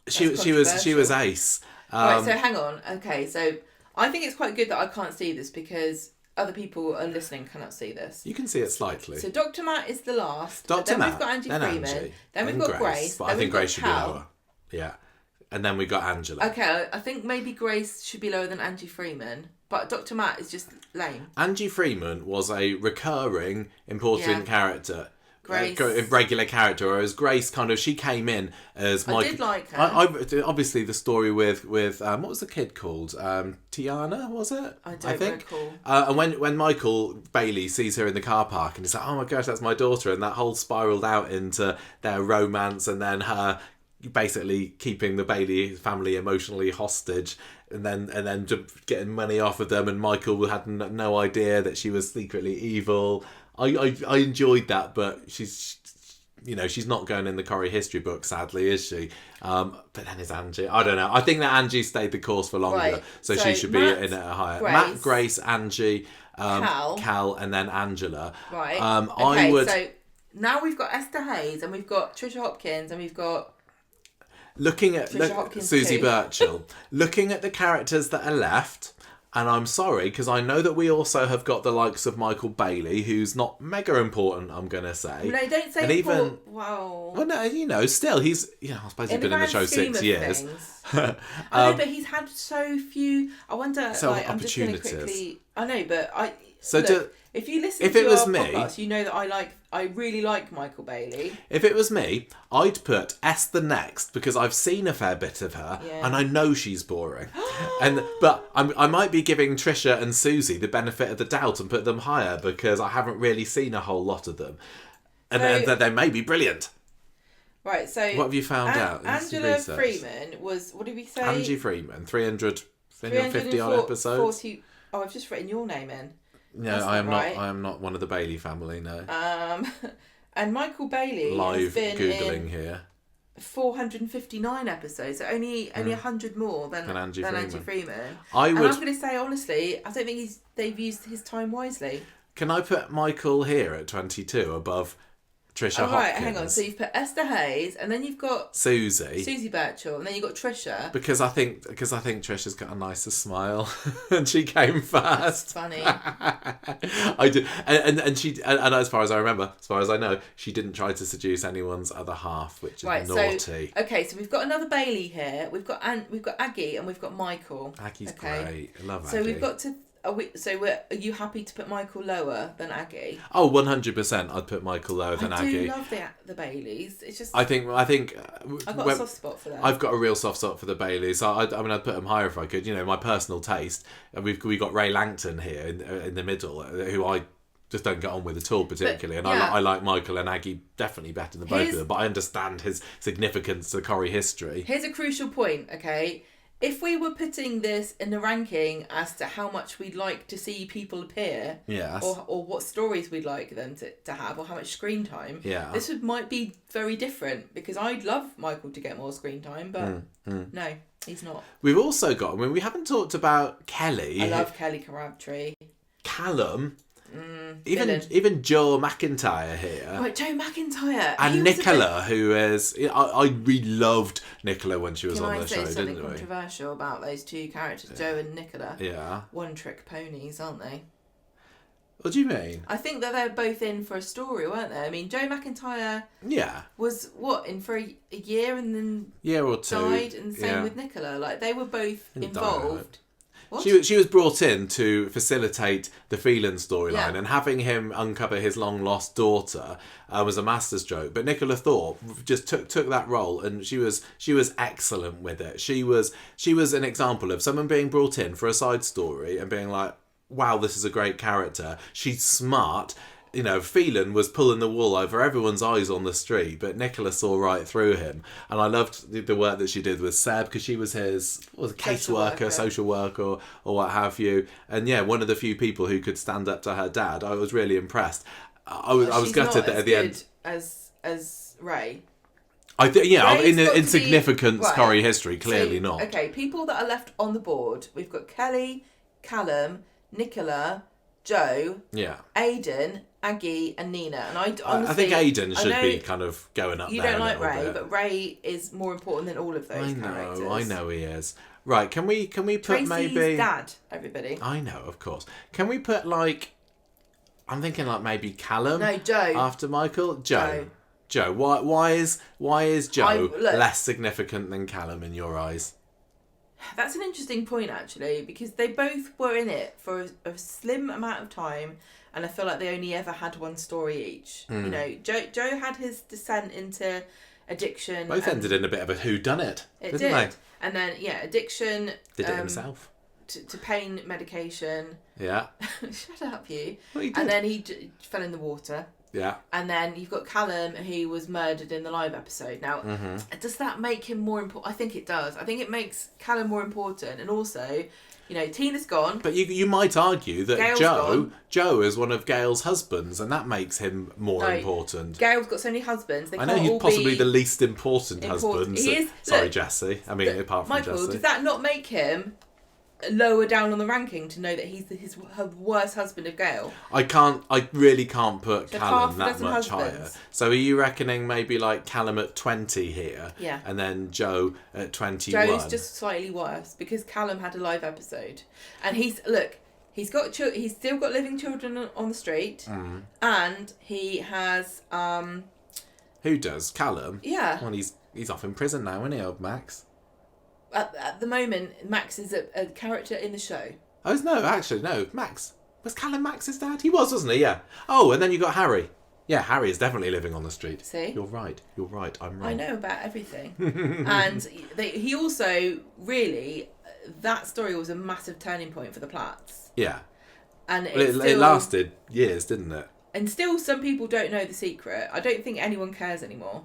She was ace. Right, so hang on. Okay, so I think it's quite good that I can't see this because other people are listening cannot see this. You can see it slightly. So Dr. Matt is the last. Dr. Matt. Then we've got Angie Freeman. Angie, then we've got Grace. But I think Grace should be lower. Yeah. And then we got Angela. Okay, I think maybe Grace should be lower than Angie Freeman. But Dr. Matt is just lame. Angie Freeman was a recurring, important character. Grace. A regular character, whereas Grace she came in as Michael. I did like her. Obviously, the story with what was the kid called? Tiana, was it? I think. Recall. And when Michael Bailey sees her in the car park and he's like, oh my gosh, that's my daughter, and that whole spiraled out into their romance and then her basically keeping the Bailey family emotionally hostage and then getting money off of them, and Michael had no idea that she was secretly evil. I enjoyed that, but she's not going in the Corrie history book, sadly, is she? But then is Angie. I don't know. I think that Angie stayed the course for longer, right. so she should be in at a higher. Matt, Grace, Angie, Cal, and then Angela. Right. Okay, so now we've got Esther Hayes, and we've got Trisha Hopkins, and we've got... Susie Birchall. Looking at the characters that are left, and I'm sorry because I know that we also have got the likes of Michael Bailey, who's not mega important, I'm gonna say. No, don't say important. Wow. Well, no, still he's I suppose he's been in the show 6 years. I know, but he's had so few. I wonder. I'm just going to quickly. I know, but if you listen to our podcast, you know that I really like Michael Bailey. If it was me, I'd put Esther next because I've seen a fair bit of her and I know she's boring. But I might be giving Trisha and Susie the benefit of the doubt and put them higher because I haven't really seen a whole lot of them. And they may be brilliant. Right, so... What have you found out? Angela Freeman was... What did we say? Angie Freeman, 350 odd episodes. I've just written your name in. No, I am not. I am not one of the Bailey family. No. And Michael Bailey live has been googling in here 459 episodes, so only 100 more than Angie Freeman. I'm going to say honestly, I don't think they've used his time wisely. Can I put Michael here at 22 above Trisha Hopkins? Right, hang on. So you've put Esther Hayes, and then you've got Susie Birchall, and then you've got Trisha. Because I think Trisha's got a nicer smile, and she came first. That's funny. I did, and she, and as far as I remember, as far as I know, she didn't try to seduce anyone's other half, which is naughty. So we've got another Bailey here. We've got Aggie, and we've got Michael. Aggie's great. I love Aggie. So we've got to. Are you happy to put Michael lower than Aggie? Oh, 100%. I'd put Michael lower than Aggie. I do love the Baileys. It's just. I think. I've got a soft spot for them. I've got a real soft spot for the Baileys. I'd put them higher if I could. My personal taste. We got Ray Langton here in the middle, who I just don't get on with at all particularly. I like Michael and Aggie definitely better than both of them. But I understand his significance to Corrie history. Here's a crucial point. Okay. if we were putting this in the ranking as to how much we'd like to see people appear, yes, or what stories we'd like them to have, or how much screen time, this might be very different, because I'd love Michael to get more screen time, but no, he's not. We've also got, we haven't talked about Kelly. I love Kelly Crabtree. Callum. Even Joe McIntyre here. Right, Joe McIntyre. And Nicola, who is... I really loved Nicola when she was on the show, didn't we? Can I say something controversial about those two characters, Joe and Nicola? Yeah. One-trick ponies, aren't they? What do you mean? I think that they're both in for a story, weren't they? I mean, Joe McIntyre was, in for a year and then year or two. Died, and same with Nicola. Like, they were both involved. She was brought in to facilitate the Phelan storyline, and having him uncover his long lost daughter was a masterstroke. But Nicola Thorpe just took that role, and she was excellent with it. She was an example of someone being brought in for a side story and being like, wow, this is a great character. She's smart. You know, Phelan was pulling the wool over everyone's eyes on the street, but Nicola saw right through him. And I loved the work that she did with Seb, because she was his caseworker, social worker, or what have you. And yeah, one of the few people who could stand up to her dad. I was really impressed. I was gutted that at the end. As Ray. In insignificance Corrie history, clearly not. Okay, people that are left on the board. We've got Kelly, Callum, Nicola, Joe, Aidan, Aggie and Nina. And I honestly... I think Aidan should be kind of going up there. You don't like Ray, but Ray is more important than all of those characters. I know he is. Right, can we put Tracy's maybe... dad, everybody. I know, of course. Can we put, like... I'm thinking, like, maybe Callum? No, Joe. After Michael? Joe. Why is Joe less significant than Callum in your eyes? That's an interesting point, actually, because they both were in it for a slim amount of time, and I feel like they only ever had one story each. You know, Joe had his descent into addiction. Both ended in a bit of a whoddunit, didn't they? And then, addiction. Did it himself. To pain medication. Yeah. Shut up, you. Well, he did. And then he fell in the water. Yeah. And then you've got Callum, who was murdered in the live episode. Now, does that make him more important? I think it does. I think it makes Callum more important. And also, you know, Tina's gone. But you might argue that Joe is one of Gail's husbands, and that makes him more important. Gail's got so many husbands. I know he's possibly the least important husband. He is. Sorry, Jesse. I mean, apart from Michael, Jesse. Does that not make him lower down on the ranking to know that he's her worst husband of Gail? I really can't put Callum that much higher. So are you reckoning maybe like Callum at 20 here? Yeah. And then Joe at 21? Joe's just slightly worse because Callum had a live episode. And he's still got living children on the street. And he has... Who does? Callum? Yeah. Well, he's off in prison now, isn't he, old Max? At the moment, Max is a character in the show. Oh, no. Max. Was Callum Max's dad? He was, wasn't he? Yeah. Oh, and then you got Harry. Yeah, Harry is definitely living on the street. See? You're right. I'm wrong. I know about everything. And he also, really, that story was a massive turning point for the Platts. Yeah. And it lasted years, didn't it? And still, some people don't know the secret. I don't think anyone cares anymore.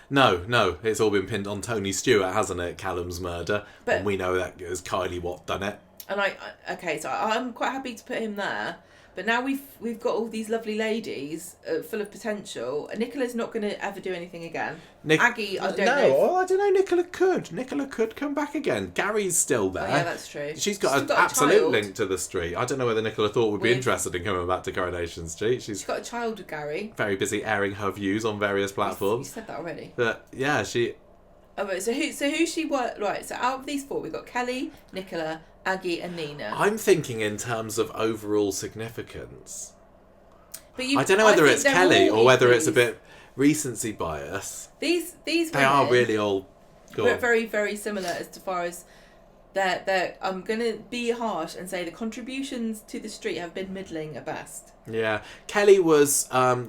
No, it's all been pinned on Tony Stewart, hasn't it? Callum's murder, and we know that it was Kylie Watt done it. And so I'm quite happy to put him there. But now we've got all these lovely ladies full of potential. And Nicola's not going to ever do anything again. Aggie, I don't know. I don't know. Nicola could come back again. Gary's still there. Oh, yeah, that's true. She's got an absolute link to the street. I don't know whether Nicola Thorpe would be interested in coming back to Coronation Street. She's got a child with Gary. Very busy airing her views on various platforms. You said that already. But yeah, she... Oh, right, so who she worked... Right, so out of these four, we've got Kelly, Nicola, Aggie and Nina. I'm thinking in terms of overall significance. But I don't know whether it's Kelly or whether it's a bit recency bias. These they are really all very, very similar as far as I'm going to be harsh and say the contributions to the street have been middling at best. Yeah, Kelly was her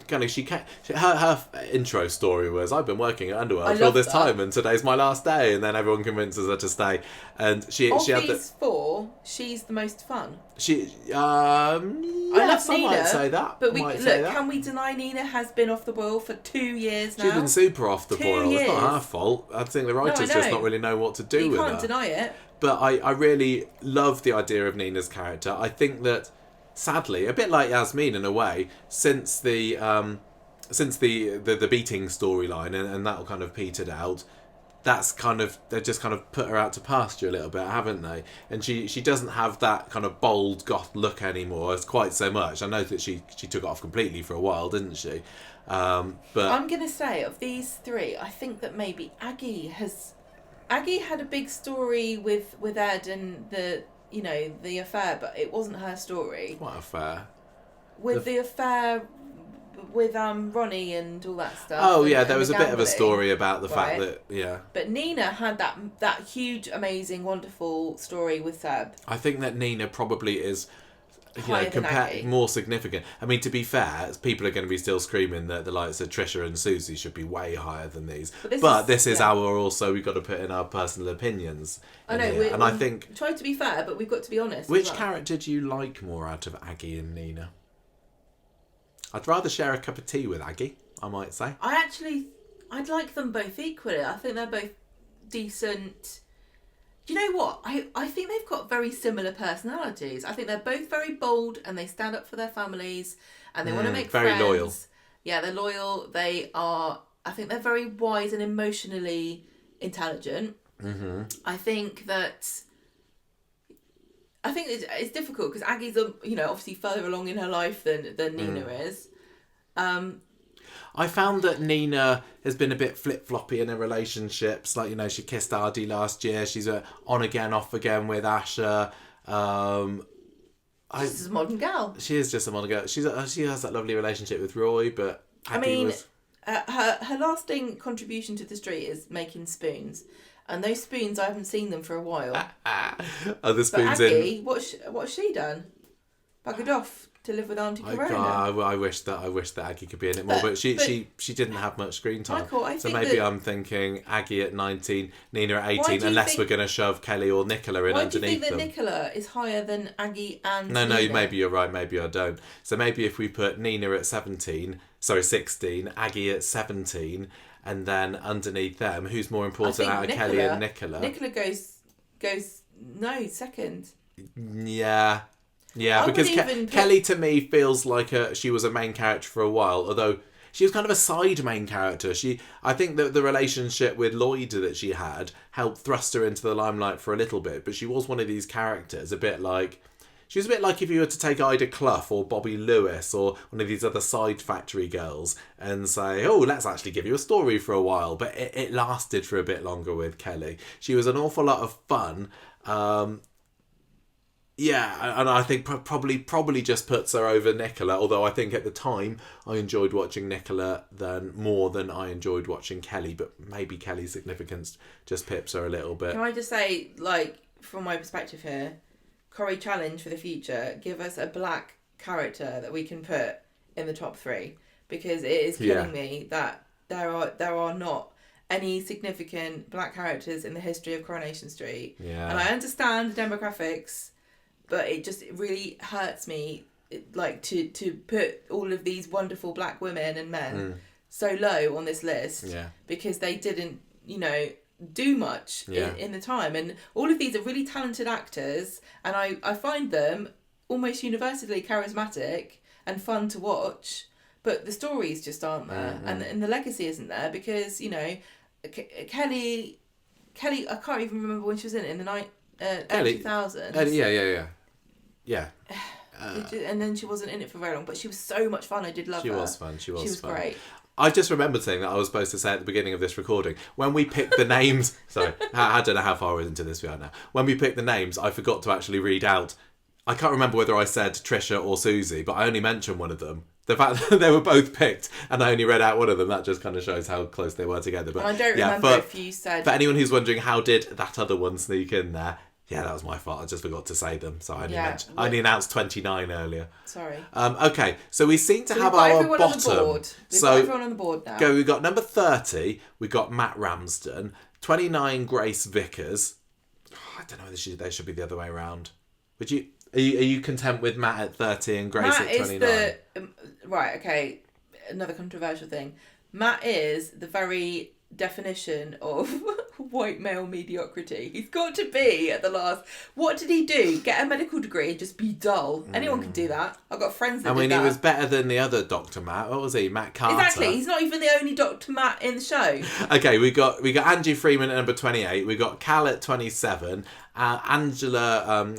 intro story was, I've been working at Underworld for all this time and today's my last day, and then everyone convinces her to stay, and she had these four, she's the most fun. I love Nina, might say that, but can we deny Nina has been off the boil for 2 years now? She's been super off the boil. It's not her fault. I think the writers just not really know what to do with her. You can't deny it. But I really love the idea of Nina's character. I think that, sadly, a bit like Yasmin in a way, since the beating storyline and that kind of petered out, they've just kind of put her out to pasture a little bit, haven't they? And she doesn't have that kind of bold goth look anymore. It's quite so much. I know that she took it off completely for a while, didn't she? But I'm gonna say, of these three, I think that maybe Aggie had a big story with Ed and the affair, but it wasn't her story. What affair? With the affair with Ronnie and all that stuff. Oh yeah, there was a bit of a story about the fact that But Nina had that huge, amazing, wonderful story with Seb. I think that Nina probably is more significant. I mean, to be fair, people are going to be still screaming that the likes of Trisha and Susie should be way higher than these. But this is our also, we've got to put in our personal opinions. I know, I think try to be fair, but we've got to be honest. Which character do you like more out of Aggie and Nina? I'd rather share a cup of tea with Aggie, I might say. I'd like them both equally. I think they're both decent. Do you know what? I think they've got very similar personalities. I think they're both very bold and they stand up for their families and they want to make friends. Very loyal. Yeah, they're loyal. I think they're very wise and emotionally intelligent. Mm-hmm. I think it's difficult because Aggie's obviously further along in her life than Nina is. I found that Nina has been a bit flip-floppy in her relationships. Like, she kissed Ardy last year. She's on again, off again with Asher. She's just a modern girl. She is just a modern girl. She has that lovely relationship with Roy, but her lasting contribution to the street is making spoons. And those spoons, I haven't seen them for a while. Are the spoons but Aggie, what's she done? Buggered off to live with Auntie Corona. I wish that Aggie could be in it more, but she didn't have much screen time. Michael, so maybe I'm thinking Aggie at 19, Nina at 18, unless we're going to shove Kelly or Nicola in underneath them. Why do you think that Nicola is higher than Aggie and No, Nina? Maybe you're right, maybe I don't. So maybe if we put Nina at 16, Aggie at 17, and then underneath them, who's more important out of Kelly and Nicola? Nicola goes second. Yeah, because Kelly to me feels like she was a main character for a while, although she was kind of a side main character. I think that the relationship with Lloyd that she had helped thrust her into the limelight for a little bit, but she was one of these characters, she was a bit like if you were to take Ida Clough or Bobby Lewis or one of these other side factory girls and say, oh, let's actually give you a story for a while. But it lasted for a bit longer with Kelly. She was an awful lot of fun. Yeah, and I think probably just puts her over Nicola, although I think at the time I enjoyed watching Nicola more than I enjoyed watching Kelly, but maybe Kelly's significance just pips her a little bit. Can I just say, from my perspective here, Corrie challenge for the future, give us a black character that we can put in the top 3, because it is killing me that there are not any significant black characters in the history of Coronation Street. Yeah. And I understand the demographics, but it really hurts me to put all of these wonderful black women and men so low on this list because they didn't do much in the time. And all of these are really talented actors, and I find them almost universally charismatic and fun to watch, but the stories just aren't there. And the legacy isn't there because Kelly I can't even remember when she was in the early 2000s. Yeah. And then she wasn't in it for very long, but she was so much fun. I did love her. She was fun. Great. I just remembered something that I was supposed to say at the beginning of this recording. When we picked the names... Sorry, I don't know how far into this we are now. When we picked the names, I forgot to actually read out... I can't remember whether I said Trisha or Susie, but I only mentioned one of them. The fact that they were both picked and I only read out one of them, that just kind of shows how close they were together. But and I don't remember if you said... For anyone who's wondering how did that other one sneak in there, Yeah, that was my fault. I just forgot to say them. So I only announced 29 earlier. Sorry. Okay, so we seem to have our bottom. We've got everyone on the board now. We've got number 30. We've got Matt Ramsden. 29, Grace Vickers. I don't know. They should be the other way around. Would you? Are you content with Matt at 30 and Grace at 29? Matt is right. Okay. Another controversial thing. Matt is the very definition of white male mediocrity. He's got to be at the last. What did he do? Get a medical degree and just be dull? Anyone can do that. I've got friends that did that. He was better than the other Dr. Matt. What was he? Matt Carter. Exactly. He's not even the only Dr. Matt in the show. Okay, we got Angie Freeman at number 28. We got Cal at 27. Angela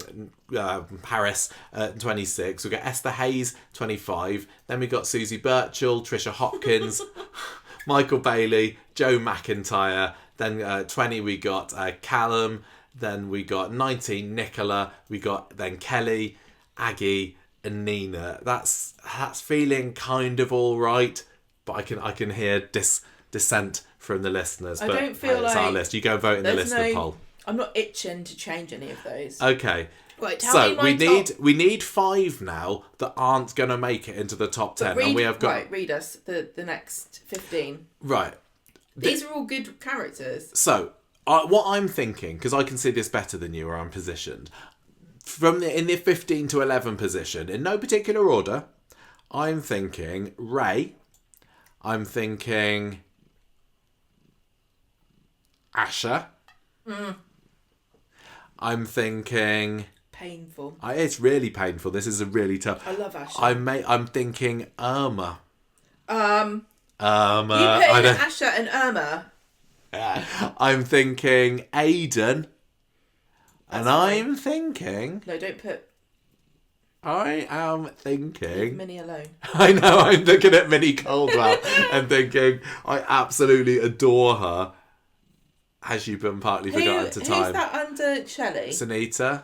Harris at 26. We got Esther Hayes 25. Then we got Susie Birchall, Trisha Hopkins, Michael Bailey, Joe McIntyre. Then 20 we got Callum. Then we got 19 Nicola. We got then Kelly, Aggie, and Nina. That's feeling kind of all right, but I can hear dissent from the listeners. I don't feel like it's our list. You go vote in the listener poll. I'm not itching to change any of those. Okay. Right, we need 5 now that aren't going to make it into the top 10, and we have got. Read us the next 15. Right. These are all good characters. So, what I'm thinking, because I can see this better than you, where I'm positioned, in the 15 to 11 position, in no particular order, I'm thinking Ray. I'm thinking Asher. I'm thinking. Painful. It's really painful. This is a really tough. I love Asher. I'm thinking Irma. You put in Asher and Irma. I'm thinking Aidan. And I'm thinking. No, don't put. I am thinking. Leave Minnie alone. I know. I'm looking at Minnie Caldwell and thinking I absolutely adore her. As you've been partly forgotten to time. Who's that under Shelley? Sunita.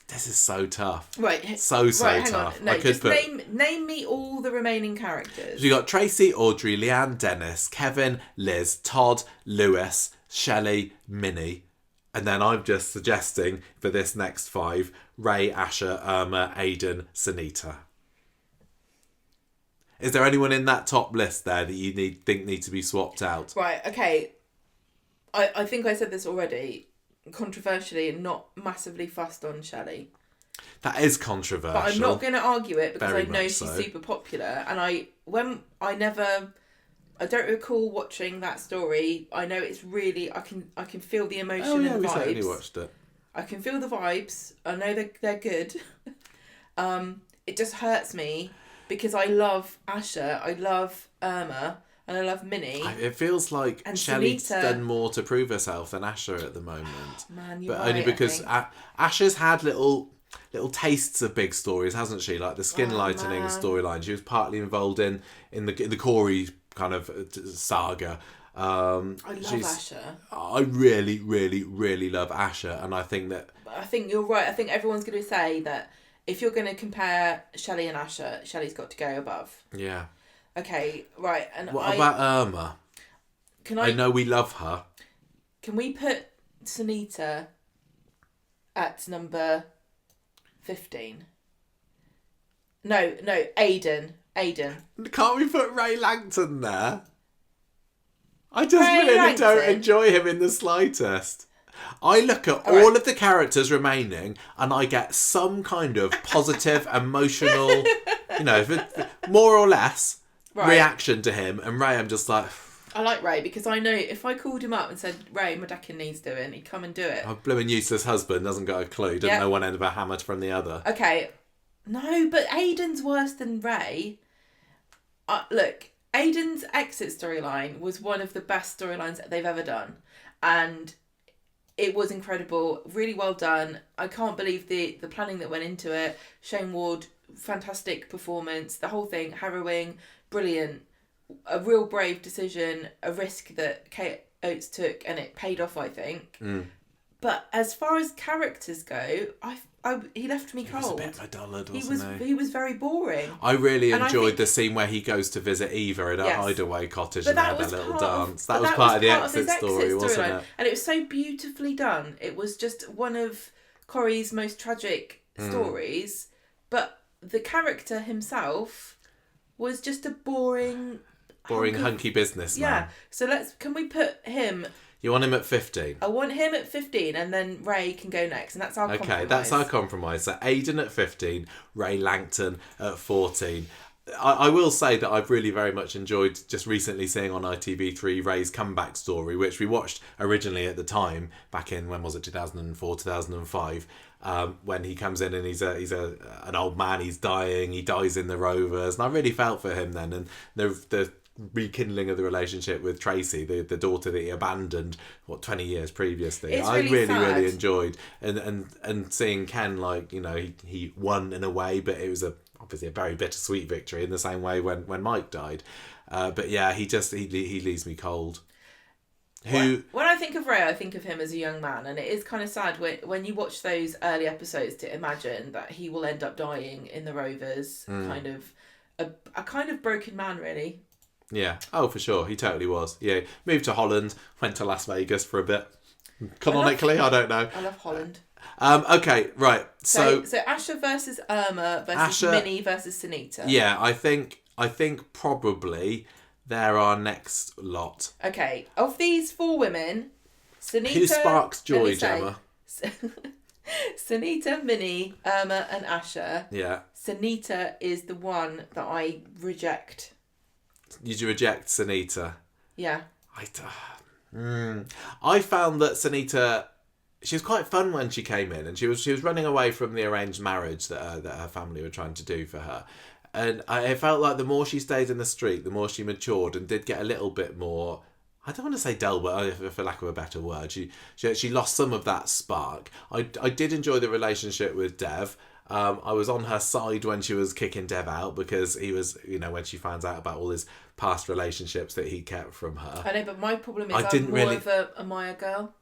This is so tough. Right. So hang tough. On. No, just name me all the remaining characters. So you got Tracy, Audrey, Leanne, Dennis, Kevin, Liz, Todd, Lewis, Shelley, Minnie. And then I'm just suggesting for this next 5, Ray, Asher, Irma, Aidan, Sunita. Is there anyone in that top list there that you think need to be swapped out? Right, okay. I think I said this already, controversially, not massively fussed on Shelley. That is controversial. But I'm not going to argue it because Very I know she's so. super popular. And I don't recall watching that story. I know it's really, I can feel the emotion and the vibes. We certainly watched it. I can feel the vibes. I know they're good. It just hurts me because I love Asher, I love Irma, and I love Minnie. It feels like Shelley's done more to prove herself than Asher at the moment. Man, you're but right, only because Asher's had little tastes of big stories, hasn't she? Like the skin lightening storyline. She was partly involved in the Corey kind of saga. I love Asher. I really, really, really love Asher, and I think you're right. I think everyone's going to say that if you're going to compare Shelley and Asher, Shelley's got to go above. Yeah. Okay, right. And what about Irma? I know we love her. Can we put Sunita at number 15? No, Aidan. Can't we put Ray Langton there? I just don't enjoy him in the slightest. I look at all of the characters remaining and I get some kind of positive, emotional, more or less reaction to him. And Ray, I'm just like... I like Ray because I know if I called him up and said, Ray, my decking needs doing, he'd come and do it. A blooming useless husband doesn't got a clue. Doesn't know one end of a hammer from the other. Okay. No, but Aidan's worse than Ray. Look, Aidan's exit storyline was one of the best storylines that they've ever done. And it was incredible. Really well done. I can't believe the planning that went into it. Shane Ward, fantastic performance. The whole thing, harrowing, brilliant. A real brave decision, a risk that Kate Oates took, and it paid off, I think. But as far as characters go, he left me cold. He was a bit of a dullard, wasn't he? He was very boring. I really enjoyed the scene where he goes to visit Eva in a hideaway cottage and they had their little dance. That was part of the exit story, wasn't it? And it was so beautifully done. It was just one of Corrie's most tragic stories. But the character himself was just a boring hunky businessman. Yeah. So can we put him... You want him at 15? I want him at 15 and then Ray can go next, and that's our compromise. Okay, that's our compromise. So Aidan at 15, Ray Langton at 14. I will say that I've really very much enjoyed just recently seeing on ITV3 Ray's comeback story, which we watched originally at the time, back in, when was it, 2004, 2005, when he comes in and he's an old man, he's dying, he dies in the Rovers, and I really felt for him then, and the rekindling of the relationship with Tracy, the daughter that he abandoned 20 years previously. It's really sad. Really enjoyed and seeing Ken, like, you know, he won in a way, but it was obviously a very bittersweet victory in the same way when Mike died. But yeah, he leaves me cold. When I think of Ray, I think of him as a young man, and it is kind of sad when you watch those early episodes to imagine that he will end up dying in the Rovers, kind of a kind of broken man, really. Yeah. Oh, for sure. He totally was. Yeah. Moved to Holland, went to Las Vegas for a bit. Canonically, I don't know. I love Holland. Okay, right. So Asher versus Irma versus Minnie versus Sunita. Yeah, I think probably they're our next lot. Okay. Of these 4 women, Sunita... Who sparks joy, Gemma? Sunita, Minnie, Irma and Asher. Yeah. Sunita is the one that I reject. Did you reject Sunita? Yeah. I found that Sunita, she was quite fun when she came in, and she was running away from the arranged marriage that her family were trying to do for her. And I felt like the more she stayed in the street, the more she matured and did get a little bit more, I don't want to say dull, but for lack of a better word, she lost some of that spark. I did enjoy the relationship with Dev. I was on her side when she was kicking Dev out, because he was, when she finds out about all his past relationships that he kept from her. I know, but my problem is I'm more of a Maya girl.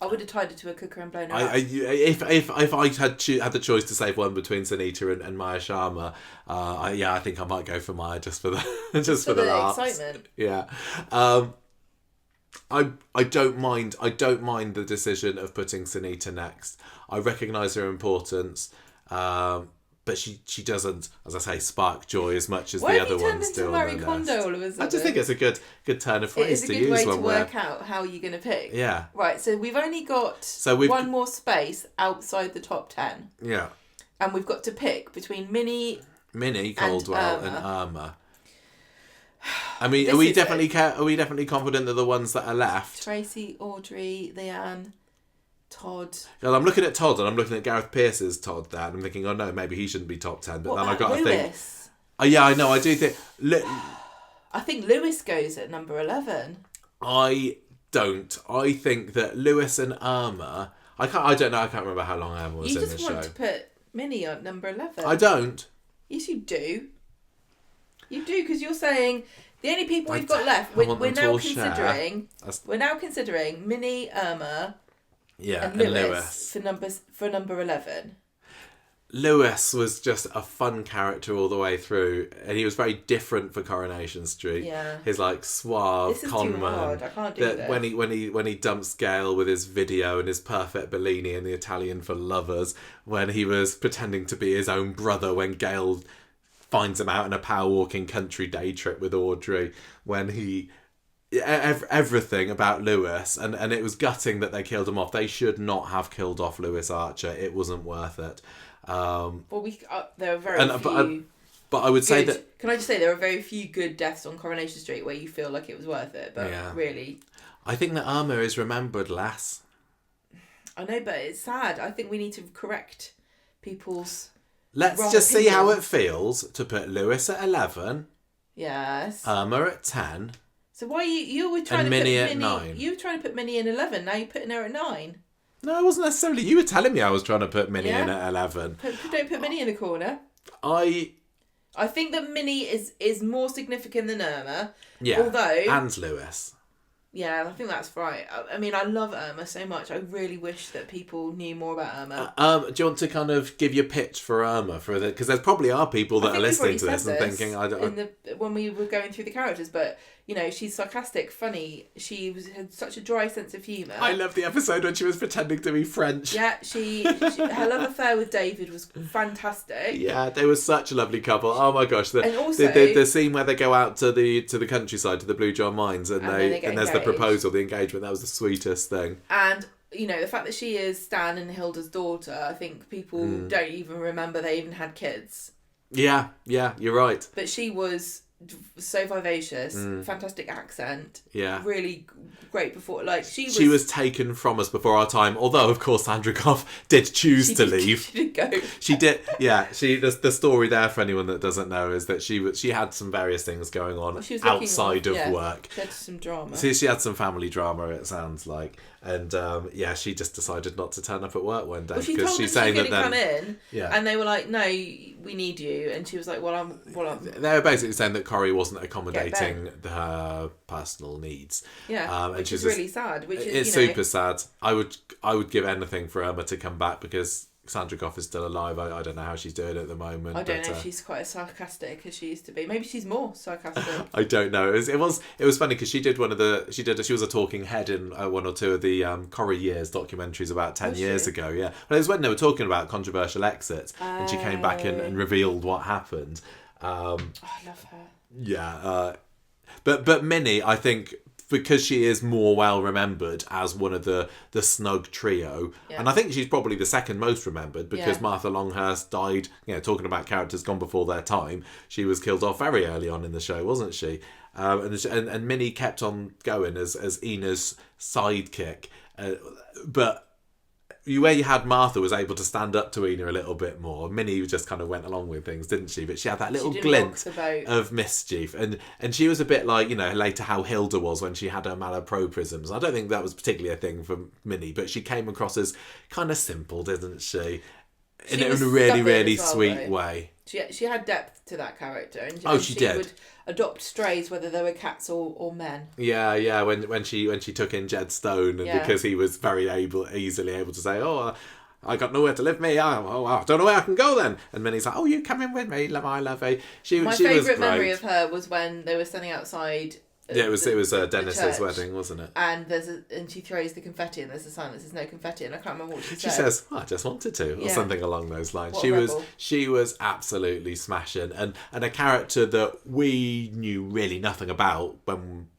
I would have tied her to a cooker and blown her up. If I had the choice to save one between Sunita and Maya Sharma, I think I might go for Maya just for the for the laughs. Excitement. Yeah. I don't mind the decision of putting Sunita next. I recognise her importance, but she doesn't, as I say, spark joy as much as the other ones do. Why have you turned into Marie Kondo all of a sudden? I just think it's a good turn of phrase to use. It's a good way to work out how you're going to pick. Yeah. Right, so we've only got one more space outside the top 10. Yeah. And we've got to pick between Minnie, Caldwell, and Irma. I mean, are we definitely confident that the ones that are left? Tracy, Audrey, Leanne, Todd. Well, I'm looking at Todd, and I'm looking at Gareth Pearce's Todd there, and I'm thinking, oh no, maybe he shouldn't be top 10. But then I got to think. Oh yeah, I know. I do think. I think Lewis goes at number 11. I don't. I think that Lewis and Irma. I don't know. I can't remember how long Irma was in the show. You just want to put Minnie at number 11. I don't. Yes, you do. You do, because you're saying the only people we've got left. We're now considering Minnie, Irma, and Lewis for number 11. Lewis was just a fun character all the way through, and he was very different for Coronation Street. Yeah. His suave conman. Too hard. I can't do this. When he dumps Gail with his video and his perfect Bellini and the Italian for Lovers, when he was pretending to be his own brother when Gail finds him out in a power walking country day trip with Audrey, when he everything about Lewis, and it was gutting that they killed him off. They should not have killed off Lewis Archer. It wasn't worth it. There are very few. But I would say that. Can I just say there are very few good deaths on Coronation Street where you feel like it was worth it, but really, I think that Irma is remembered less. I know, but it's sad. I think we need to correct people's. Let's just see how it feels to put Lewis at 11. Yes. Irma at 10. So why you were trying to Minnie put at 9? You were trying to put Minnie in 11. Now you're putting her at 9. No, it wasn't necessarily. You were telling me I was trying to put Minnie in at 11. Don't put Minnie in the corner. I think that Minnie is more significant than Irma. Yeah. Although. And Lewis. Yeah, I think that's right. I mean, I love Irma so much. I really wish that people knew more about Irma. Do you want to kind of give your pitch for Irma because there probably are people that are listening to this and thinking, when we were going through the characters, but she's sarcastic, funny. She had such a dry sense of humour. I love the episode when she was pretending to be French. Yeah, her love affair with David was fantastic. Yeah, they were such a lovely couple. Oh my gosh, and also the scene where they go out to the countryside, to the Blue John Mines, and there's the proposal, the engagement. That was the sweetest thing. And the fact that she is Stan and Hilda's daughter, I think people don't even remember they even had kids. Yeah, you're right. But she was so vivacious, fantastic accent. Yeah, really great before. Like she was taken from us before our time. Although, of course, Sandra Goff did choose to leave. She did go. She did. Yeah. The story there for anyone that doesn't know is that she had some various things going on outside of work. She had some drama. She had some family drama. It sounds like. And she just decided not to turn up at work one day because she's saying that come in, and they were like, "No, we need you," and she was like, "Well, I'm." They were basically saying that Corrie wasn't accommodating her personal needs. Yeah, which is really sad. It's super sad. I would give anything for Irma to come back because Sandra Goff is still alive. I don't know how she's doing at the moment. I don't know if she's quite as sarcastic as she used to be. Maybe she's more sarcastic. I don't know. It was funny because she was a talking head in one or two of the Corrie Years documentaries about 10 years ago. Yeah, but it was when they were talking about controversial exits, and she came back and revealed what happened. I love her. Yeah, but Minnie, I think, because she is more well remembered as one of the snug trio, and I think she's probably the second most remembered because Martha Longhurst died. Talking about characters gone before their time, she was killed off very early on in the show, wasn't she? And Minnie kept on going as Ina's sidekick, but where you had Martha was able to stand up to Ina a little bit more. Minnie just kind of went along with things, didn't she? But she had that little glint of mischief. And she was a bit like, later how Hilda was when she had her malapropisms. I don't think that was particularly a thing for Minnie, but she came across as kind of simple, didn't she? In a really, really sweet way. She had depth to that character. And she did. Would adopt strays, whether they were cats or men. Yeah. When she took in Jed Stone, and because he was very easily able to say, "Oh, I got nowhere to live, me. I don't know where I can go then." And Minnie's like, "Oh, you come in with me, my lovey." My favourite memory of her was when they were standing outside. Yeah, it was Dennis's wedding, wasn't it? And she throws the confetti, and there's a sign that says no confetti, and I can't remember what she said. She says, "I just wanted to," or something along those lines. What she was absolutely smashing, and a character that we knew really nothing about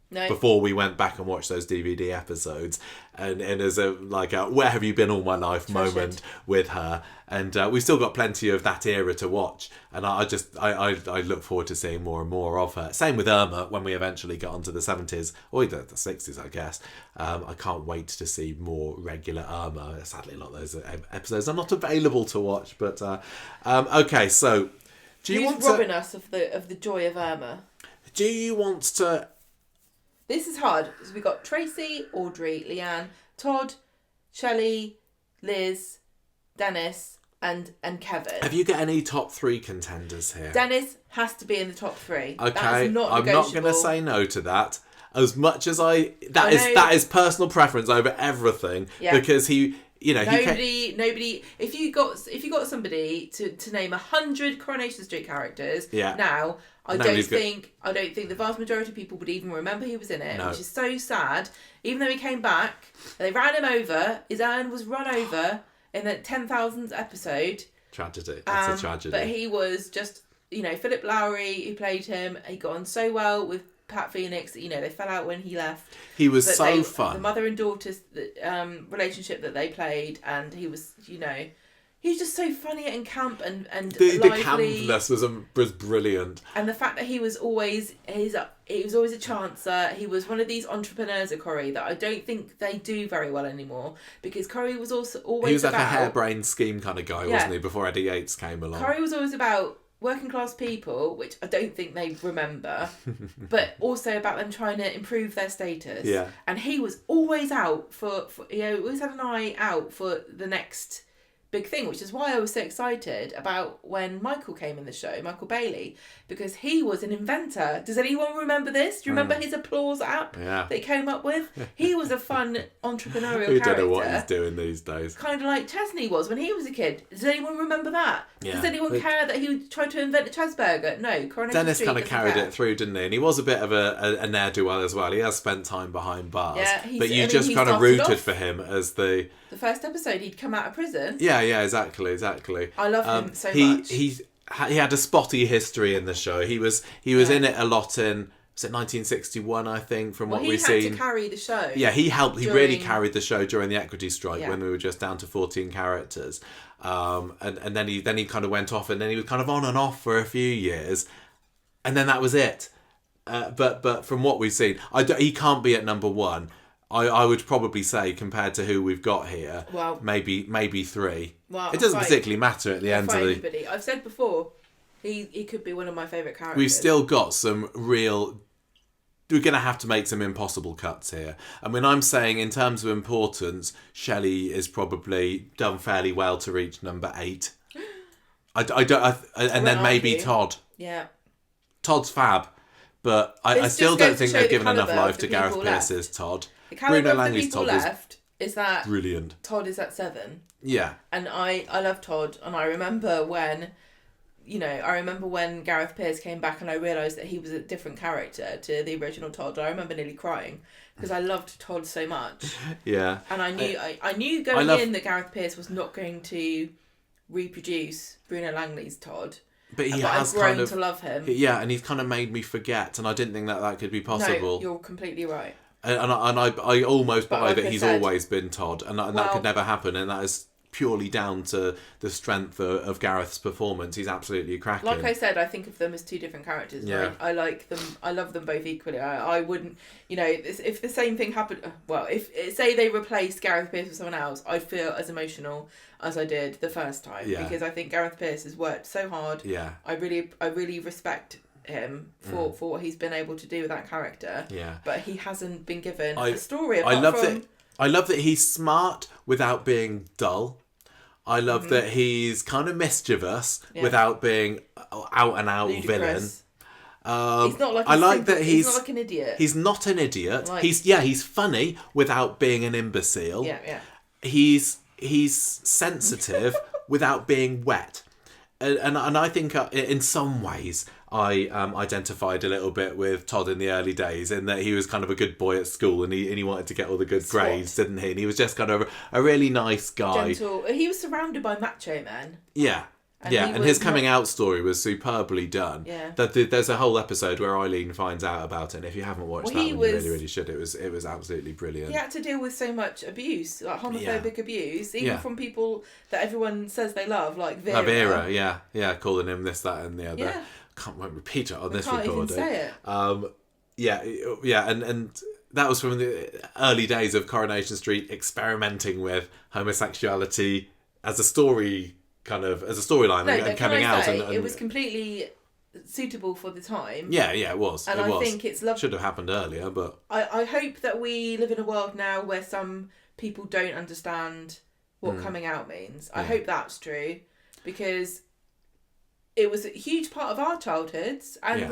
before we went back and watched those DVD episodes, and as a where have you been all my life moment with her, and we've still got plenty of that era to watch, and I look forward to seeing more and more of her. Same with Irma when we eventually get onto the 70s or the 60s, I guess. I can't wait to see more regular Irma. Sadly, a lot of those episodes are not available to watch, but okay. So, who's robbing us of the joy of Irma? Do you want to? This is hard because we got Tracy, Audrey, Leanne, Todd, Shelley, Liz, Dennis, and Kevin. Have you got any top 3 contenders here? Dennis has to be in the top 3. Okay, I'm not going to say no to that. As much as that is personal preference over everything, because he. Nobody. If you got somebody to name 100 Coronation Street characters now, I don't think the vast majority of people would even remember he was in it, which is so sad. Even though he came back, they ran him over. His urn was run over in the 10,000th episode. Tragedy. That's a tragedy. But he was just, Philip Lowry, who played him. He got on so well with Pat Phoenix, they fell out when he left. He was fun. The mother and daughter's relationship that they played, and he was, he was just so funny and camp and the campness was brilliant. And the fact that he was always a chancer. He was one of these entrepreneurs at Corrie that I don't think they do very well anymore, because Corrie was also always. He was like a harebrained scheme kind of guy, wasn't he? Before Eddie Yates came along. Corrie was always about working class people, which I don't think they remember, but also about them trying to improve their status. Yeah. And he was always out for he always had an eye out for the next big thing, which is why I was so excited about when Michael came in the show, Michael Bailey, because he was an inventor. Does anyone remember this? Do you remember his applause app that he came up with? He was a fun entrepreneurial character. Don't know what he's doing these days. Kind of like Chesney was when he was a kid. Does anyone remember that? Yeah. Does anyone care that he tried to invent a Chesburger? No. Dennis kind of carried it through, didn't he? And he was a bit of a ne'er-do-well as well. He has spent time behind bars. Yeah, but you just kind of rooted for him as the first episode he'd come out of prison. Yeah, exactly. I love him so much. He had a spotty history in the show. He was in it a lot in, was it 1961, I think, from what we've seen. He had to carry the show. Yeah, he helped. He really carried the show during the equity strike when we were just down to 14 characters. And then he kind of went off, and then he was kind of on and off for a few years, and then that was it. But from what we've seen, he can't be at number one. I would probably say, compared to who we've got here, maybe 3. Well, it doesn't particularly matter at the end of the... Anybody. I've said before, he could be one of my favourite characters. We've still got some real... We're going to have to make some impossible cuts here. I mean, I'm saying in terms of importance, Shelley is probably done fairly well to reach number 8. And then maybe Todd. Yeah. Todd's fab, but I still don't think they've given enough life to Gareth Peirce's Todd. The calibre of the people left is that brilliant. Todd is at 7. Yeah. And I love Todd, and I remember when Gareth Peirce came back and I realised that he was a different character to the original Todd. I remember nearly crying because I loved Todd so much. Yeah. And I knew going in that Gareth Peirce was not going to reproduce Bruno Langley's Todd. But I've grown to love him. Yeah, and he's kind of made me forget, and I didn't think that could be possible. No, you're completely right. And I almost buy that he's always been Todd, and that could never happen, and that is purely down to the strength of Gareth's performance. He's absolutely cracking. Like I said, I think of them as 2 different characters. Yeah. I like them. I love them both equally. I wouldn't, if the same thing happened. Well, if say they replaced Gareth Peirce with someone else, I'd feel as emotional as I did the first time because I think Gareth Peirce has worked so hard. Yeah. I really respect him for what he's been able to do with that character. Yeah. But he hasn't been given a story. I love that he's smart without being dull. I love that he's kind of mischievous without being out and out villain. He's not like he's not like an idiot. He's not an idiot. He's funny without being an imbecile. Yeah. He's sensitive without being wet. And I think in some ways I identified a little bit with Todd in the early days in that he was kind of a good boy at school and he wanted to get all the good grades, didn't he? And he was just kind of a really nice guy. Gentle. He was surrounded by macho men. Yeah. And his coming out story was superbly done. Yeah. There's a whole episode where Eileen finds out about it, and if you haven't watched that one, you really, really should. It was absolutely brilliant. He had to deal with so much abuse, like homophobic abuse, even from people that everyone says they love, like Vera. Vera, yeah, calling him this, that, and the other. Yeah. Won't repeat it on this recording. Can't even say it. And that was from the early days of Coronation Street experimenting with homosexuality as a story. As a storyline and coming out. And it was completely suitable for the time. Yeah, it was. And I think it's lovely. Should have happened earlier, but... I hope that we live in a world now where some people don't understand what coming out means. I hope that's true, because it was a huge part of our childhoods and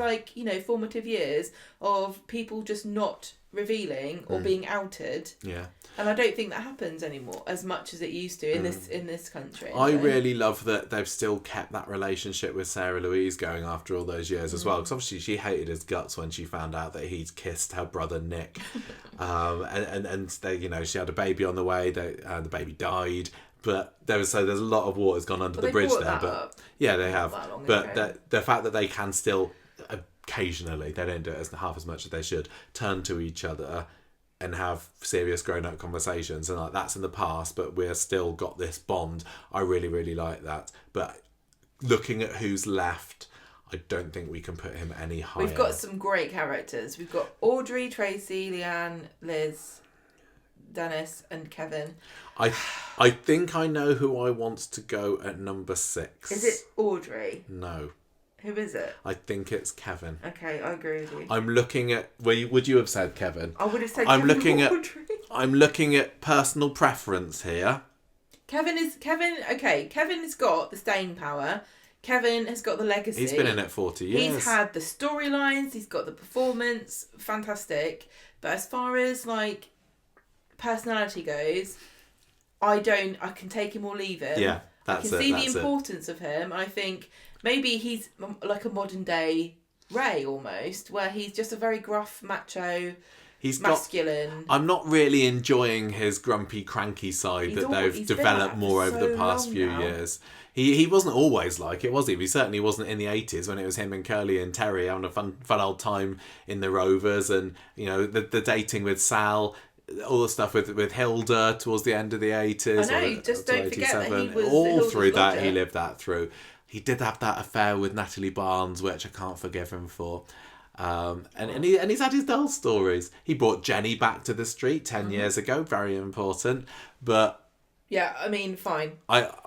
formative years of people just not revealing or being outed. Yeah. And I don't think that happens anymore as much as it used to in this country. I really love that they've still kept that relationship with Sarah Louise going after all those years as well. Because obviously she hated his guts when she found out that he'd kissed her brother Nick, and they, she had a baby on the way. The baby died, but there's a lot of water's gone under the bridge there. But yeah, they have. But the fact that they can still occasionally, they don't do it half as much as they should, turn to each other and have serious grown-up conversations, and that's in the past, but we're still got this bond. I really, really like that. But looking at who's left, I don't think we can put him any higher. We've got some great characters. We've got Audrey, Tracy, Leanne, Liz, Dennis, and Kevin. I think I know who I want to go at number 6. Is it Audrey? No. Who is it? I think it's Kevin. Okay, I agree with you. I'm looking at... would you have said Kevin? I would have said Kevin or Audrey. I'm looking at personal preference here. Kevin has got the staying power. Kevin has got the legacy. He's been in it 40 years. He's had the storylines. He's got the performance. Fantastic. But as far as like personality goes, I can take him or leave him. Yeah, that's it. I can see the importance of him. I think maybe he's like a modern day Ray almost, where he's just a very gruff, macho, masculine. I'm not really enjoying his grumpy, cranky side that they've developed more over the past few years. He wasn't always like it, was he? He certainly wasn't in the 80s when it was him and Curly and Terry having a fun old time in the Rovers, and the dating with Sal. All the stuff with Hilda towards the end of the 80s. I know, just don't forget that he was all through that, he lived that through. He did have that affair with Natalie Barnes, which I can't forgive him for. And he's had his dull stories. He brought Jenny back to the street 10 years ago, very important. But yeah, I mean, fine.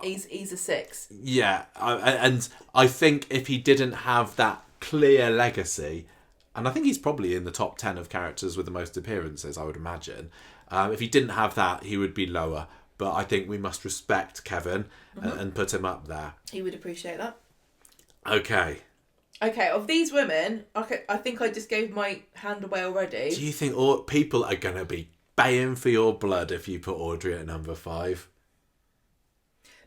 He's a 6. Yeah, and I think if he didn't have that clear legacy, and I think he's probably in the top 10 of characters with the most appearances, I would imagine. If he didn't have that, he would be lower. But I think we must respect Kevin and put him up there. He would appreciate that. Okay, of these women, I think I just gave my hand away already. Do you think people are going to be baying for your blood if you put Audrey at number 5?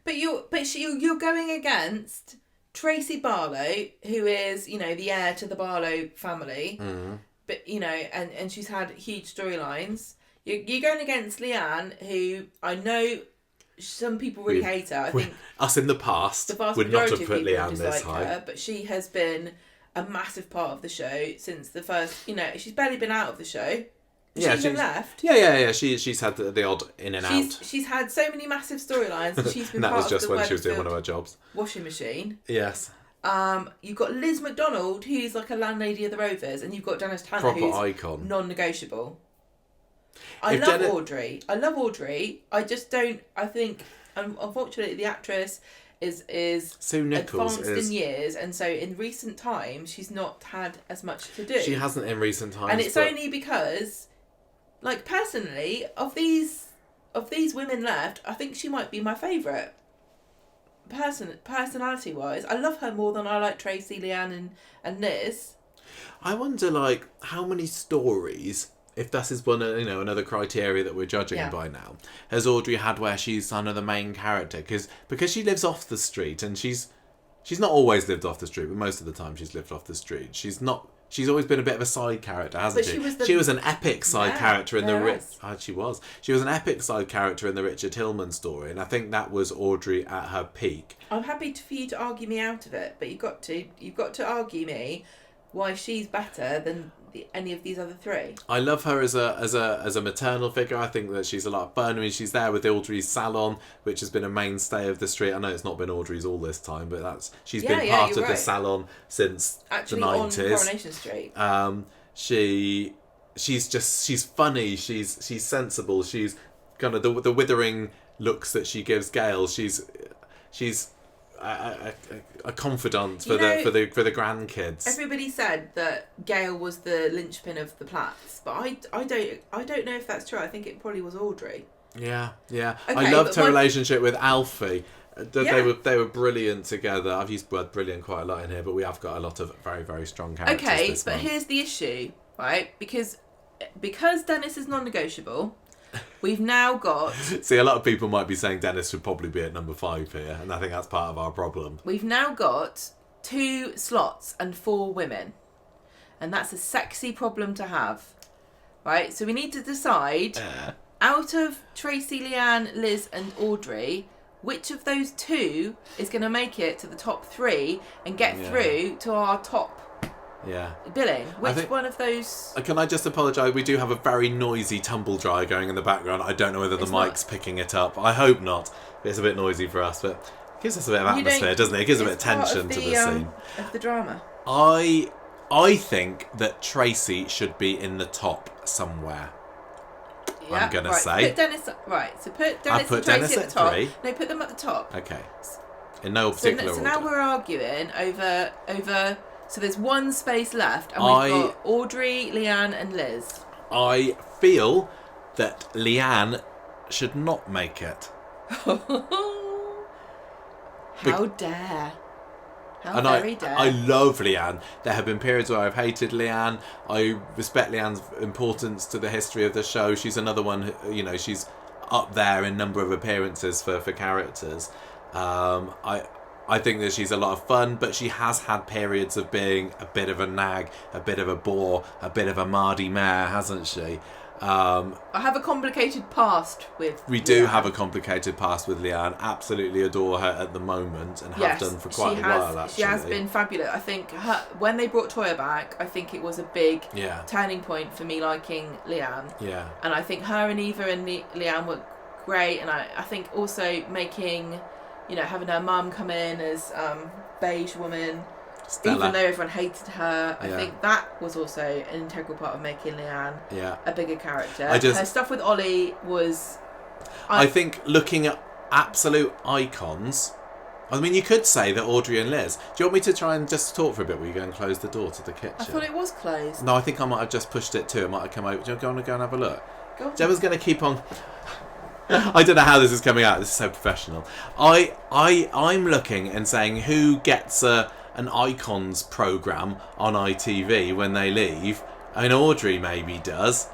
But you're going against Tracy Barlow, who is, the heir to the Barlow family, but and she's had huge storylines. You're going against Leanne, who I know some people really hate her. I think us in the past would not have put Leanne this high, her, but she has been a massive part of the show since the first. She's barely been out of the show. She's left. Yeah. She's had the odd in and out. She's had so many massive storylines. And she's been and that part was just of the when she was doing one of her jobs. Washing machine. Yes. You've got Liz McDonald, who's like a landlady of the Rovers, and you've got Dennis Tanner, proper who's icon, non-negotiable. I love Audrey. I just don't. I think, unfortunately, the actress is Sue Nichols advanced in years, and so in recent times she's not had as much to do. She hasn't in recent times, and it's only because, like, personally, of these women left, I think she might be my favourite. Personality wise, I love her more than I like Tracy, Leanne, and Liz. I wonder, like, how many stories, if this is one, another criteria that we're judging by now, has Audrey had where she's kind of the main character? Because she lives off the street, and she's not always lived off the street, but most of the time she's lived off the street. She's always been a bit of a side character, hasn't she? She was an epic side character in the she was. She was an epic side character in the Richard Hillman story, and I think that was Audrey at her peak. I'm happy for you to argue me out of it, but you've got to argue me why she's better than any of these other 3. I love her as a maternal figure. I think that she's a lot of fun. I mean, she's there with Audrey's salon, which has been a mainstay of the street. I know it's not been Audrey's all this time, but she's been part of the salon since the 90s. On Coronation Street. She's funny. She's sensible. She's kind of the withering looks that she gives Gail. She's a confidant for the grandkids. Everybody said that Gail was the linchpin of the Platts, but I don't know if that's true. I think it probably was Audrey. Yeah. Okay, I loved her relationship with Alfie. They were brilliant together. I've used the word brilliant quite a lot in here, but we have got a lot of very, very strong characters. Okay, but here's the issue, right? Because Dennis is non-negotiable. We've now got... See, a lot of people might be saying Dennis should probably be at number 5 here, and I think that's part of our problem. We've now got 2 slots and 4 women. And that's a sexy problem to have. Right? So we need to decide, out of Tracy, Leanne, Liz and Audrey, which of those 2 is going to make it to the top 3 and get through to our top billing. Which one of those... Can I just apologise? We do have a very noisy tumble dryer going in the background. I don't know whether the mic's picking it up. I hope not. It's a bit noisy for us, but it gives us a bit of atmosphere, doesn't it? It gives a bit of tension to the scene. Of the drama. I think that Tracy should be in the top somewhere. Yeah, I'm going to say. Put Dennis and Tracy at the top. 3. No, put them at the top. Okay. In no particular order. So now we're arguing over... So there's 1 space left, and we've got Audrey, Leanne and Liz. I feel that Leanne should not make it. How dare. How and very dare. I love Leanne. There have been periods where I've hated Leanne. I respect Leanne's importance to the history of the show. She's another one, you know, she's up there in number of appearances for characters. I think that she's a lot of fun, but she has had periods of being a bit of a nag, a bit of a bore, a bit of a mardy mare, hasn't she? I have a complicated past with We do have a complicated past with Leanne. Absolutely adore her at the moment and have done for quite a while, actually. She has been fabulous. I think when they brought Toya back, I think it was a big turning point for me liking Leanne. Yeah. And I think her and Eva and Leanne were great. And I think also making, you know, having her mum come in as beige woman, Stella. Even though everyone hated her, I think that was also an integral part of making Leanne a bigger character. Her stuff with Ollie was... I think looking at absolute icons... I mean, you could say that Audrey and Liz... Do you want me to try and just talk for a bit while you go and close the door to the kitchen? I thought it was closed. No, I think I might have just pushed it too. It might have come over. Do you want to go and have a look? Go on. Gemma's going to keep on... I don't know how this is coming out. This is so professional. I'm looking and saying who gets an Icons programme on ITV when they leave. I mean, Audrey maybe does.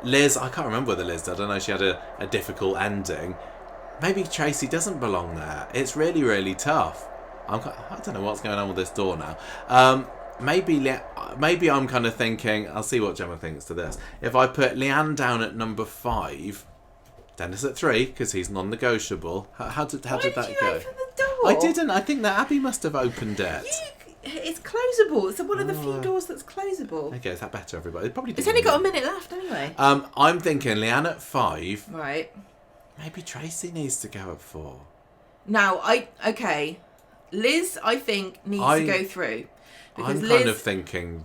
Liz, I can't remember whether Liz did. I don't know, she had a difficult ending. Maybe Tracy doesn't belong there. It's really, really tough. I don't know what's going on with this door now. Maybe I'm kind of thinking, I'll see what Gemma thinks to this. If I put Leanne down at number 5, Dennis at 3, because he's non-negotiable. How did that go? Open the door? I didn't. I think that Abby must have opened it. It's closable. It's one of the few doors that's closable. Okay, is that better, everybody? It's only got a minute left anyway. I'm thinking Leanne at 5. Right. Maybe Tracy needs to go at 4. Now, Liz, I think, needs to go through. Because I'm kind of thinking...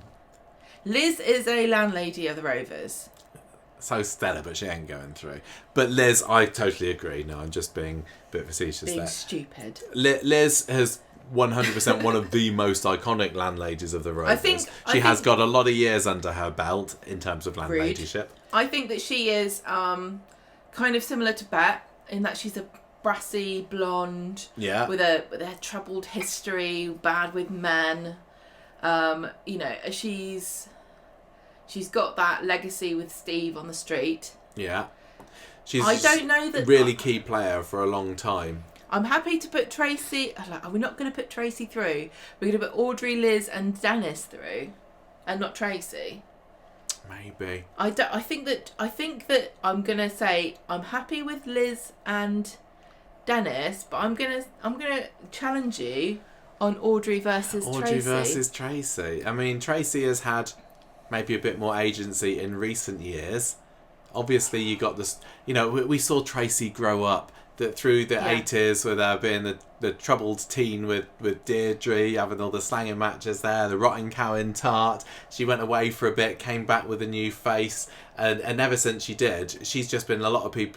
Liz is a landlady of the Rovers. So Stella, but she ain't going through. But Liz, I totally agree. No, I'm just being a bit facetious there. Stupid. Liz has 100% one of the most iconic landladies of the Rovers. She has got a lot of years under her belt in terms of landladyship. I think that she is kind of similar to Bet in that she's a brassy blonde with a troubled history, bad with men. You know, she's got that legacy with Steve on the street. Yeah. She's I don't know that really key player for a long time. I'm happy to put Tracy... Are we not going to put Tracy through? We're going to put Audrey, Liz and Dennis through. And not Tracy. Maybe. I think that I'm going to say I'm happy with Liz and Dennis, but I'm going to challenge you on Audrey versus Tracy. Audrey versus Tracy. I mean, Tracy has had maybe a bit more agency in recent years. Obviously, you got this... You know, we saw Tracy grow up through the 80s with her being the troubled teen with Deirdre, having all the slanging matches there, the rotting cow in tart. She went away for a bit, came back with a new face, and ever since she did, she's just been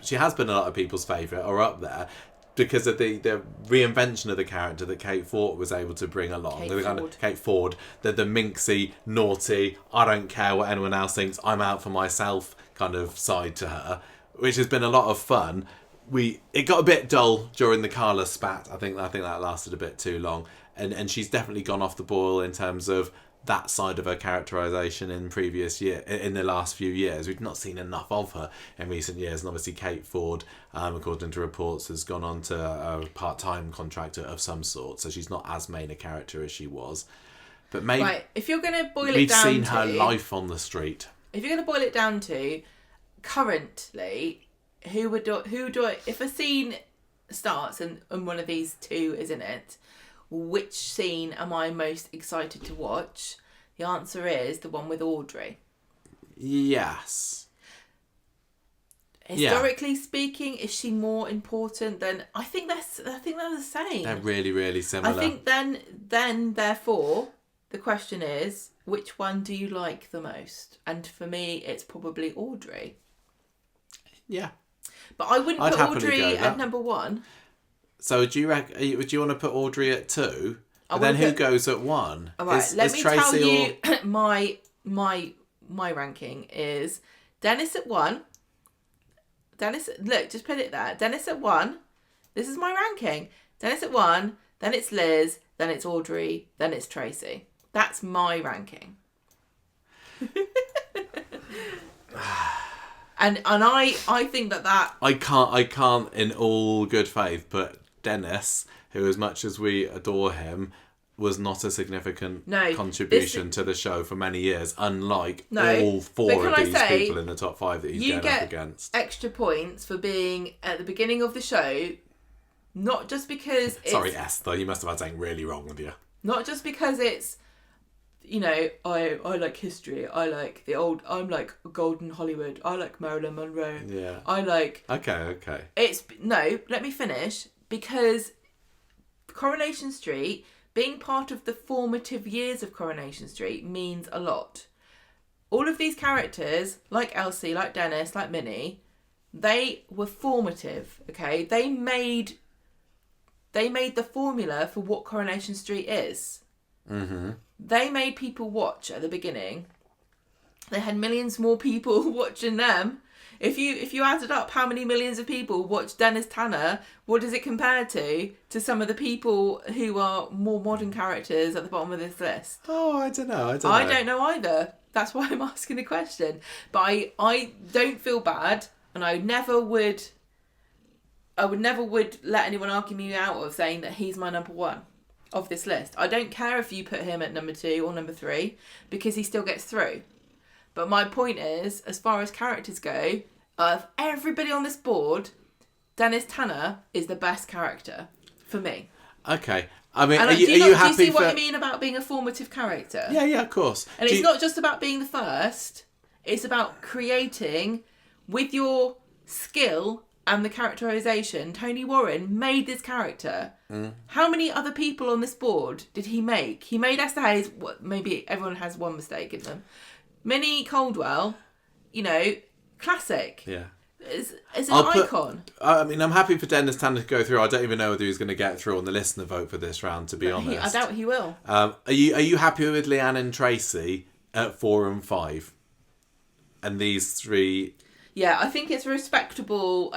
she has been a lot of people's favourite, or up there, because of the reinvention of the character that Kate Ford was able to bring along. Kate Ford, the minxy, naughty, I don't care what anyone else thinks, I'm out for myself kind of side to her, which has been a lot of fun. It got a bit dull during the Carla spat. I think that lasted a bit too long, and she's definitely gone off the boil in terms of that side of her characterisation in the last few years. We've not seen enough of her in recent years, and obviously Kate Ford, according to reports, has gone on to a part-time contractor of some sort, so she's not as main a character as she was. But maybe if you're going to boil it down, we've seen her life on the street. If you're going to boil it down to currently, who do I, if a scene starts and one of these two is in it, which scene am I most excited to watch? The answer is the one with Audrey. Yes. Historically speaking, is she more important than... I think they're the same. They're really, really similar. I think then therefore the question is, which one do you like the most? And for me, it's probably Audrey. Yeah. But I wouldn't put Audrey at number 1. So do you want to put Audrey at 2? And then who goes at 1? All right, let me tell you my ranking is Dennis at 1. Dennis, look, just put it there. Dennis at 1, This is my ranking. Dennis at 1, then it's Liz, then it's Audrey, then it's Tracy. That's my ranking. and I think that I can't in all good faith put Dennis, who as much as we adore him, was not a significant contribution to the show for many years, unlike all 4 of these people in the top 5 that he's going up against. Extra points for being at the beginning of the show, not just because it's... Sorry, Esther, you must have had something really wrong with you. Not just because it's, I like history, I like the old, I'm like golden Hollywood, I like Marilyn Monroe. Yeah. I like... Okay. Let me finish, because Coronation Street... Being part of the formative years of Coronation Street means a lot. All of these characters, like Elsie, like Dennis, like Minnie, they were formative, okay? They made the formula for what Coronation Street is. Mm-hmm. They made people watch at the beginning. They had millions more people watching them. If you added up how many millions of people watch Dennis Tanner, what does it compare to some of the people who are more modern characters at the bottom of this list? Oh, I don't know. I don't know either. That's why I'm asking the question. But I don't feel bad, and I would never let anyone argue me out of saying that he's my number 1 of this list. I don't care if you put him at number 2 or number 3, because he still gets through. But my point is, as far as characters go, of everybody on this board, Dennis Tanner is the best character for me. Okay. I mean, are you happy? Do you see what I mean about being a formative character? Yeah, of course. And it's not just about being the first. It's about creating, with your skill and the characterisation. Tony Warren made this character. How many other people on this board did he make? He made Esther Hayes. Maybe everyone has one mistake in them. Minnie Caldwell, classic. Yeah. Is an icon. I mean, I'm happy for Dennis Tanner to go through. I don't even know whether he's going to get through on the listener vote for this round, to be honest. I doubt he will. Are you happy with Leanne and Tracy at 4 and 5? And these 3... Yeah, I think it's respectable.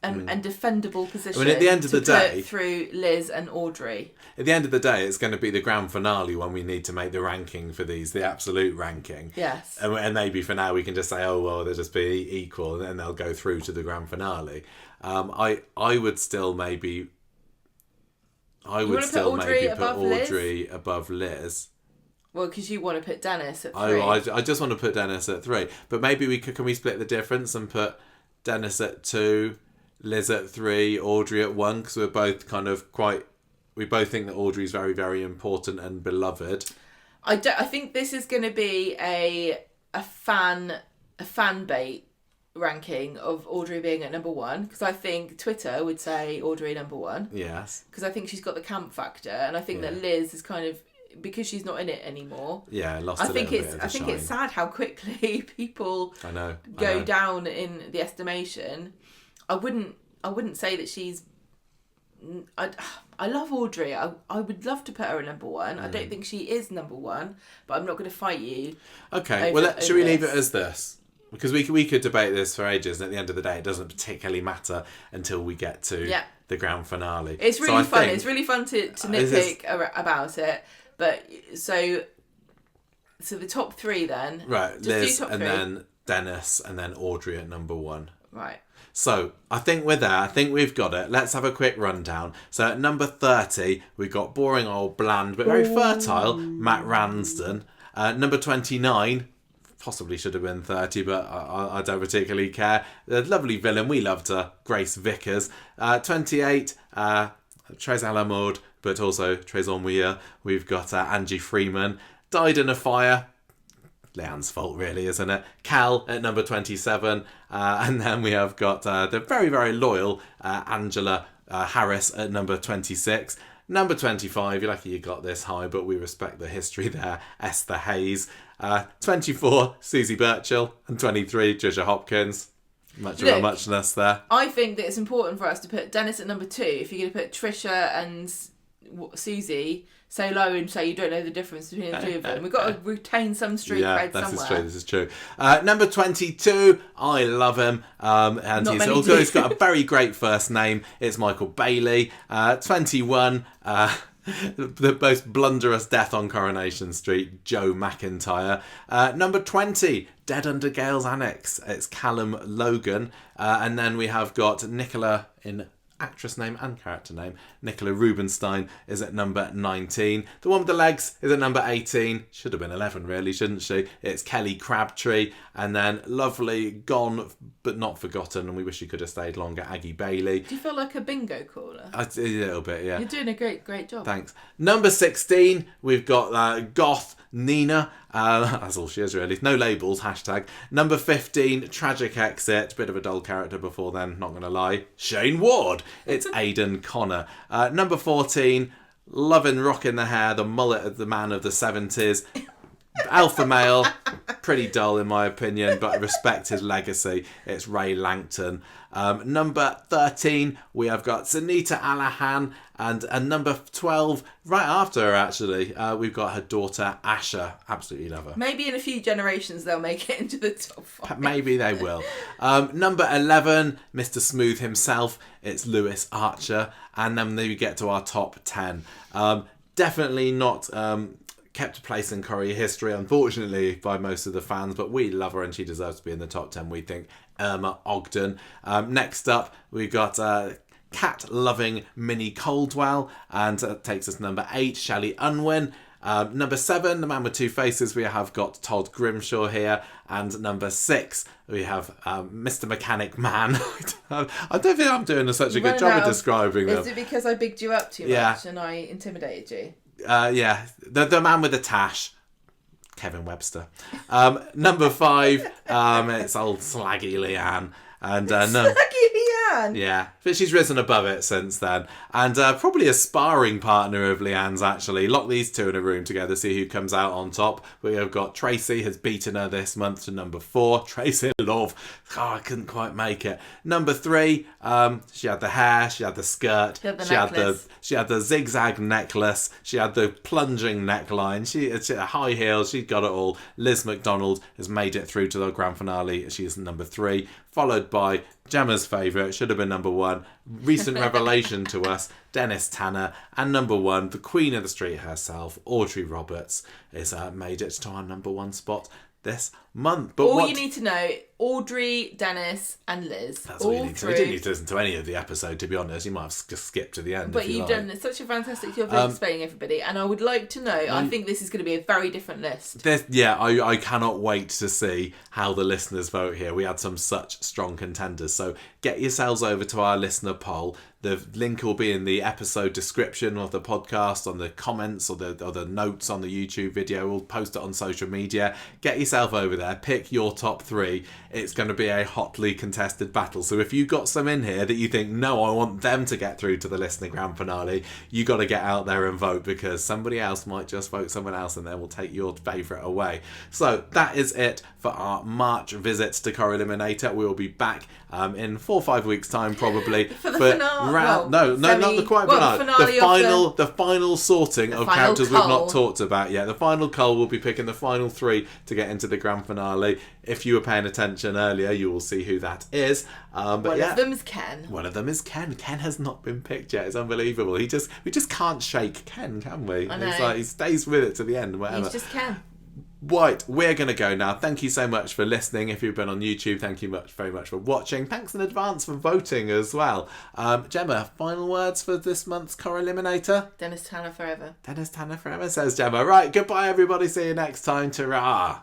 And defendable position. I mean, at the end of the day, put through Liz and Audrey. At the end of the day, it's going to be the grand finale when we need to make the ranking for these, the absolute ranking. Yes. And maybe for now we can just say, oh well, they'll just be equal, and then they'll go through to the grand finale. I would still maybe. I would still maybe put Audrey above Liz. Well, because you want to put Dennis at 3. I just want to put Dennis at 3, but maybe can we split the difference and put Dennis at 2. Liz at 3, Audrey at 1, because we're both we both think that Audrey's very, very important and beloved. I think this is going to be a fan bait ranking of Audrey being at number 1, because I think Twitter would say Audrey number 1. Yes. Because I think she's got the camp factor, and I think that Liz is kind of, because she's not in it anymore. Yeah, I think it's sad how quickly people go down in the estimation. I wouldn't say that she's... I love Audrey. I would love to put her at number 1. I don't think she is number 1, but I'm not going to fight you. Okay, should we leave it as this? Because we could debate this for ages, and at the end of the day, it doesn't particularly matter until we get to the grand finale. It's really fun. It's really fun to nitpick about it. But so the top 3 then. Right, Liz, and then Dennis, and then Audrey at number 1. Right. So, I think we're there. I think we've got it. Let's have a quick rundown. So, at number 30, we got boring old bland, but very fertile, Matt Ransden. Number 29, possibly should have been 30, but I don't particularly care. The lovely villain, we loved her, Grace Vickers. 28, Trez Alamord, but also Trez Ennuyer. We've got Angie Freeman. Died in a fire. Leanne's fault, really, isn't it? Cal at number 27. And then we have got the very, very loyal Angela Harris at number 26. Number 25, you're lucky you got this high, but we respect the history there, Esther Hayes. 24, Susie Birchall. And 23, Trisha Hopkins. Much of a muchness there. I think that it's important for us to put Dennis at number 2. If you're going to put Trisha and Susie so low and say you don't know the difference between the two of them. We've got to retain some street cred somewhere. This is true. Number 22, I love him. And he's got a very great first name. It's Michael Bailey. 21, the most blunderous death on Coronation Street, Joe McIntyre. Number 20, Dead Under Gale's Annex. It's Callum Logan. And then we have got Nicola in actress name and character name. Nicola Rubinstein is at number 19. The one with the legs is at number 18. Should have been 11 really, shouldn't she? It's Kelly Crabtree. And then lovely, gone but not forgotten, and we wish you could have stayed longer, Aggie Bailey. Do you feel like a bingo caller? A little bit, yeah. You're doing a great job. Thanks. Number 16, we've got Goth Nina. That's all she is really. No labels, hashtag. Number 15, Tragic Exit. Bit of a dull character before then, not going to lie. Shane Ward. It's Aidan Connor. Number 14, loving rocking the hair, the mullet of the man of the 70s. Alpha male, pretty dull in my opinion, but I respect his legacy. It's Ray Langton. Number 13, we have got Sunita Alahan, and number 12, right after her actually, we've got her daughter Asha. Absolutely love her. Maybe in a few generations they'll make it into the top 5. Maybe they will. Number 11, Mr. Smooth himself, it's Lewis Archer, and then we get to our top 10. Definitely not kept a place in Corrie history, unfortunately, by most of the fans, but we love her and she deserves to be in the top 10, we think. Irma Ogden. Next up, we've got cat-loving Minnie Coldwell, and takes us number 8, Shelley Unwin. Number 7, the man with two faces, we have got Todd Grimshaw here. And number 6, we have Mr. Mechanic Man. I don't think I'm doing such a good job of describing them. Is it because I bigged you up too much and I intimidated you? Yeah, the man with the tash, Kevin Webster. Number 5, it's old Slaggy Leanne. And Slaggy Leanne? Yeah, but she's risen above it since then. And probably a sparring partner of Leanne's, actually. Lock these two in a room together, see who comes out on top. We have got Tracy has beaten her this month to number 4. Tracy Love. I couldn't quite make it. Number 3, she had the hair, she had the skirt, she had the zigzag necklace, she had the plunging neckline, she had high heels, she got it all. Liz McDonald has made it through to the grand finale. She is number 3, followed by Gemma's favourite, should have been number 1, recent revelation to us, Dennis Tanner, and number 1, the Queen of the Street herself, Audrey Roberts, has made it to our number 1 spot this month. But all you need to know, Audrey, Dennis and Liz. That's all you need to know. You didn't need to listen to any of the episode, to be honest. You might have just skipped to the end. But you've done such a fantastic job of explaining everybody, and I would like to know, I think this is going to be a very different list. I cannot wait to see how the listeners vote here. We had some such strong contenders, so get yourselves over to our listener poll. The link will be in the episode description of the podcast, on the comments or the notes on the YouTube video. We'll post it on social media. Get yourself over there. Pick your top 3. It's going to be a hotly contested battle. So if you've got some in here that you think, no, I want them to get through to the listener grand finale, you got to get out there and vote, because somebody else might just vote someone else and then we'll take your favourite away. So that is it for our March visits to Corrieliminator. We will be back in 4 or 5 weeks' time, probably. For the finale. Not the quite finale. The final sorting of characters we've not talked about yet. The final cull will be picking the final 3 to get into the grand finale. If you were paying attention earlier, you will see who that is. One of them is Ken. One of them is Ken. Ken has not been picked yet. It's unbelievable. We just can't shake Ken, can we? I know. It's like he stays with it to the end, whatever. He's just Ken. Right, we're going to go now. Thank you so much for listening. If you've been on YouTube, thank you very much for watching. Thanks in advance for voting as well. Gemma, final words for this month's Corrieliminator? Dennis Tanner forever. Dennis Tanner forever, says Gemma. Right, goodbye everybody. See you next time. Ta-ra.